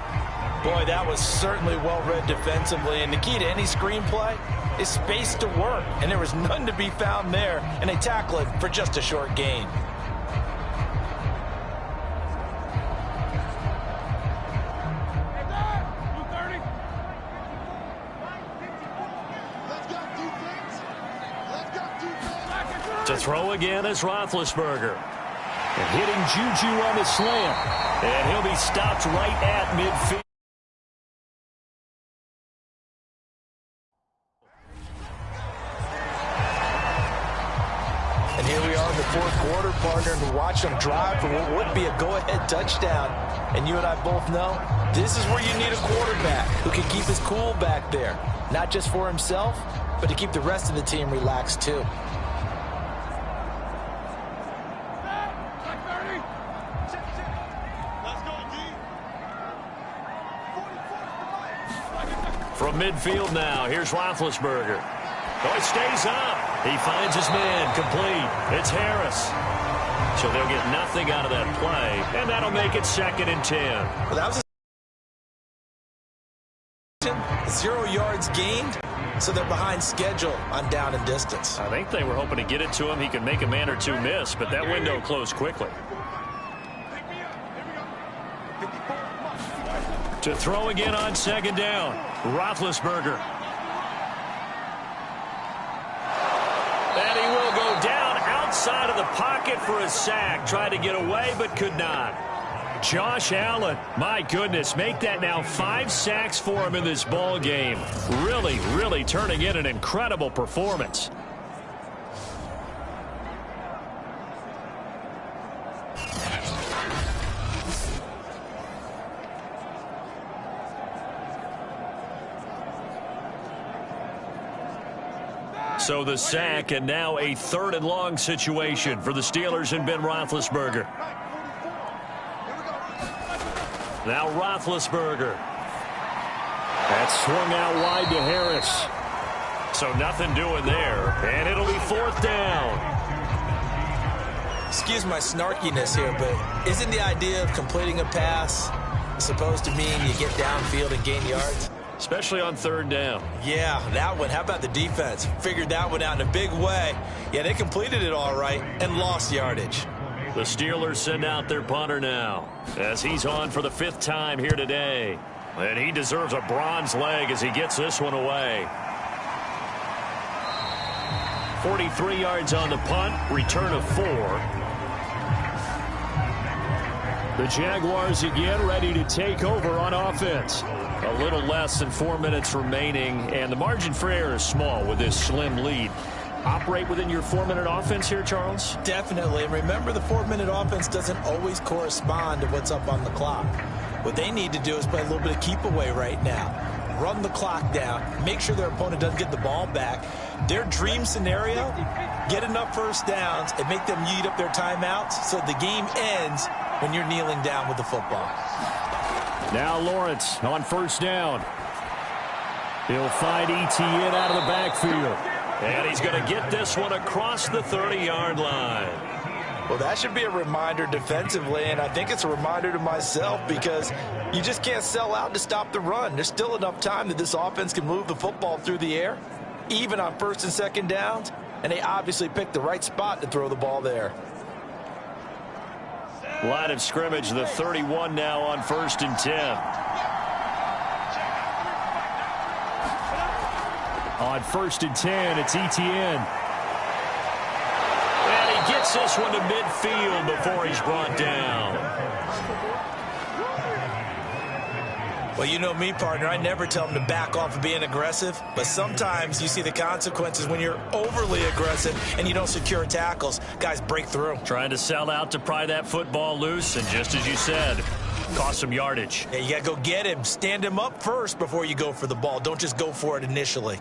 Boy, that was certainly well-read defensively. And the key to any screenplay is space to work. And there was none to be found there. And they tackle it for just a short gain. To throw again is Roethlisberger. And hitting Juju on the slant. And he'll be stopped right at midfield. And here we are in the fourth quarter, partner, and watch them drive for what would be a go-ahead touchdown. And you and I both know this is where you need a quarterback who can keep his cool back there. Not just for himself, but to keep the rest of the team relaxed too. From midfield now, here's Roethlisberger. Oh, he stays up. He finds his man, complete. It's Harris. So they'll get nothing out of that play, and that'll make it 2nd and 10. Well, that was 0 yards gained, so they're behind schedule on down and distance. I think they were hoping to get it to him. He could make a man or two miss, but that window closed quickly. To throw again on 2nd down, Roethlisberger. And he will go down outside of the pocket for a sack. Tried to get away, but could not. Josh Allen, my goodness, make that now 5 sacks for him in this ball game. Really, really turning in an incredible performance. So the sack, and now a 3rd and long situation for the Steelers and Ben Roethlisberger. Now Roethlisberger. That's swung out wide to Harris. So nothing doing there, and it'll be 4th down. Excuse my snarkiness here, but isn't the idea of completing a pass supposed to mean you get downfield and gain yards? Especially on 3rd down. Yeah, that one. How about the defense? Figured that one out in a big way. Yeah, they completed it all right and lost yardage. The Steelers send out their punter now as he's on for the 5th time here today. And he deserves a bronze leg as he gets this one away. 43 yards on the punt, return of 4. The Jaguars again ready to take over on offense. A little less than 4 minutes remaining, and the margin for error is small with this slim lead. Operate within your 4-minute offense here, Charles? Definitely. And remember, the 4-minute offense doesn't always correspond to what's up on the clock. What they need to do is play a little bit of keep away right now. Run the clock down. Make sure their opponent doesn't get the ball back. Their dream scenario, get enough first downs and make them eat up their timeouts so the game ends when you're kneeling down with the football. Now Lawrence on 1st down. He'll find Etienne out of the backfield. And he's going to get this one across the 30-yard line. Well, that should be a reminder defensively, and I think it's a reminder to myself because you just can't sell out to stop the run. There's still enough time that this offense can move the football through the air, even on 1st and 2nd downs, and they obviously picked the right spot to throw the ball there. Line of scrimmage, the 31 now on 1st and 10. On 1st and 10, it's Etienne. And he gets this one to midfield before he's brought down. Well, you know me, partner. I never tell them to back off of being aggressive, but sometimes you see the consequences when you're overly aggressive and you don't secure tackles. Guys break through. Trying to sell out to pry that football loose, and just as you said, cost some yardage. Yeah, you got to go get him. Stand him up first before you go for the ball. Don't just go for it initially.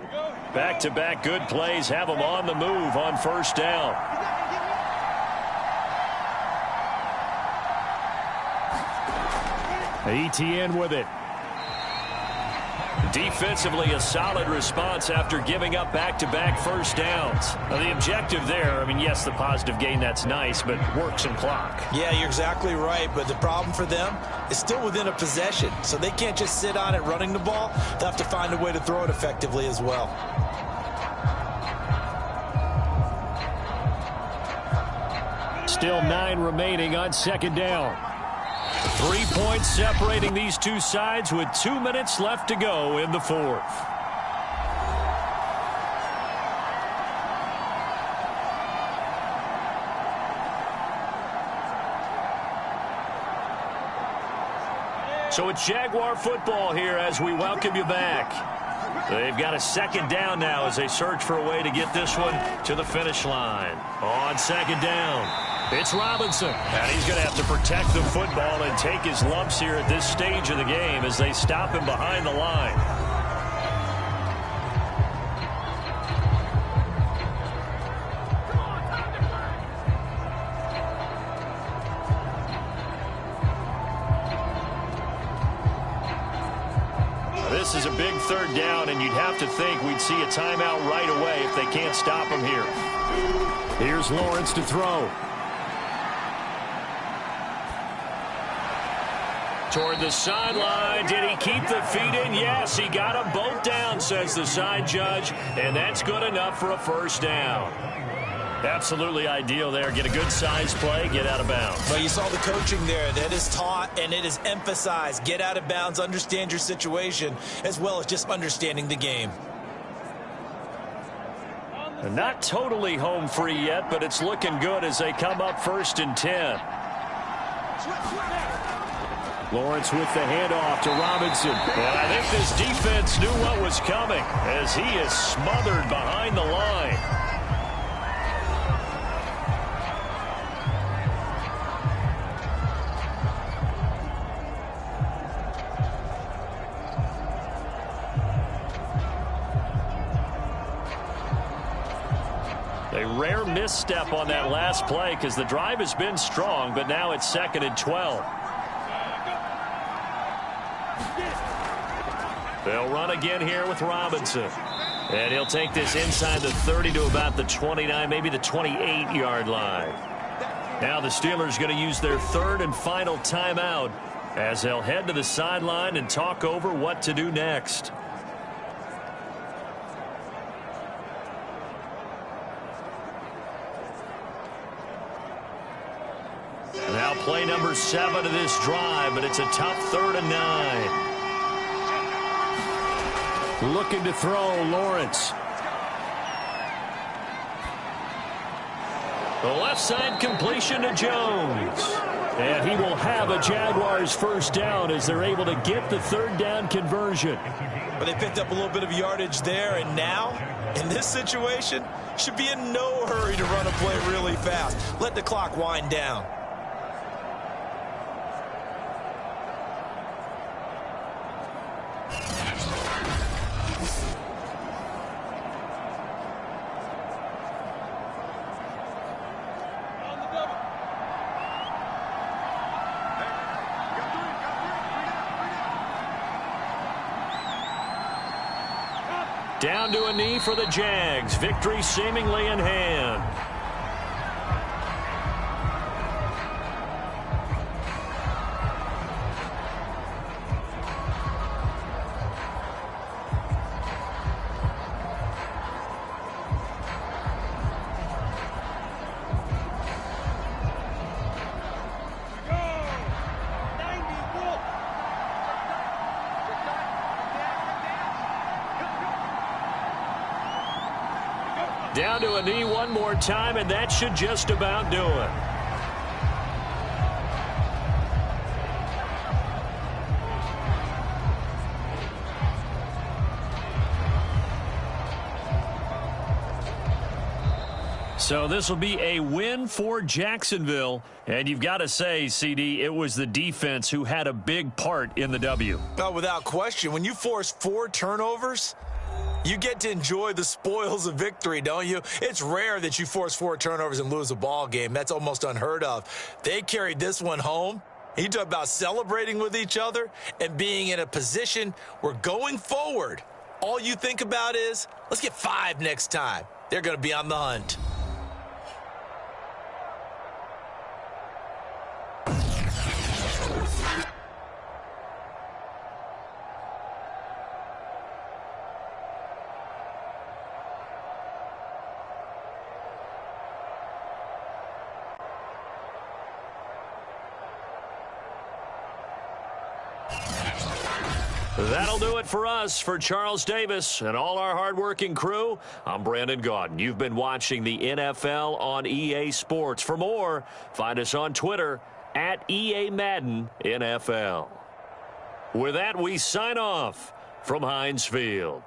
Back-to-back good plays have him on the move on 1st down. Etienne with it. Defensively, a solid response after giving up back-to-back 1st downs. Now, the objective there, I mean, yes, the positive gain, that's nice, but work some clock. Yeah, you're exactly right, but the problem for them is still within a possession, so they can't just sit on it running the ball. They'll have to find a way to throw it effectively as well. Still 9 remaining on 2nd down. 3 points separating these two sides with 2 minutes left to go in the 4th. So it's Jaguar football here as we welcome you back. They've got a 2nd down now as they search for a way to get this one to the finish line. On 2nd down, it's Robinson. And he's going to have to protect the football and take his lumps here at this stage of the game as they stop him behind the line. This is a big 3rd down, and you'd have to think we'd see a timeout right away if they can't stop him here. Here's Lawrence to throw. Toward the sideline. Did he keep the feet in? Yes, he got them both down, says the side judge, and that's good enough for a 1st down. Absolutely ideal there. Get a good size play, get out of bounds. Well, you saw the coaching there. That is taught and it is emphasized. Get out of bounds, understand your situation, as well as just understanding the game. Not totally home free yet, but it's looking good as they come up 1st and 10. Lawrence with the handoff to Robinson. And I think this defense knew what was coming as he is smothered behind the line. misstep on that last play because the drive has been strong, but now it's 2nd and 12. They'll run again here with Robinson. And he'll take this inside the 30 to about the 29, maybe the 28-yard line. Now the Steelers going to use their 3rd and final timeout as they'll head to the sideline and talk over what to do next. Now play number 7 of this drive, but it's a tough 3rd and 9. Looking to throw, Lawrence. The left side completion to Jones. And he will have a Jaguars first down as they're able to get the 3rd down conversion. But they picked up a little bit of yardage there, and now, in this situation, should be in no hurry to run a play really fast. Let the clock wind down. Down to a knee for the Jags. Victory seemingly in hand. Down to a knee one more time, and that should just about do it. So this will be a win for Jacksonville. And you've got to say, CD, it was the defense who had a big part in the W. Oh, without question. When you force 4 turnovers, you get to enjoy the spoils of victory, don't you? It's rare that you force 4 turnovers and lose a ball game. That's almost unheard of. They carried this one home. You talk about celebrating with each other and being in a position where going forward, all you think about is, let's get 5 next time. They're going to be on the hunt. That'll do it for us. For Charles Davis and all our hardworking crew, I'm Brandon Gaudin. You've been watching the NFL on EA Sports. For more, find us on Twitter at EA Madden NFL. With that, we sign off from Heinz Field.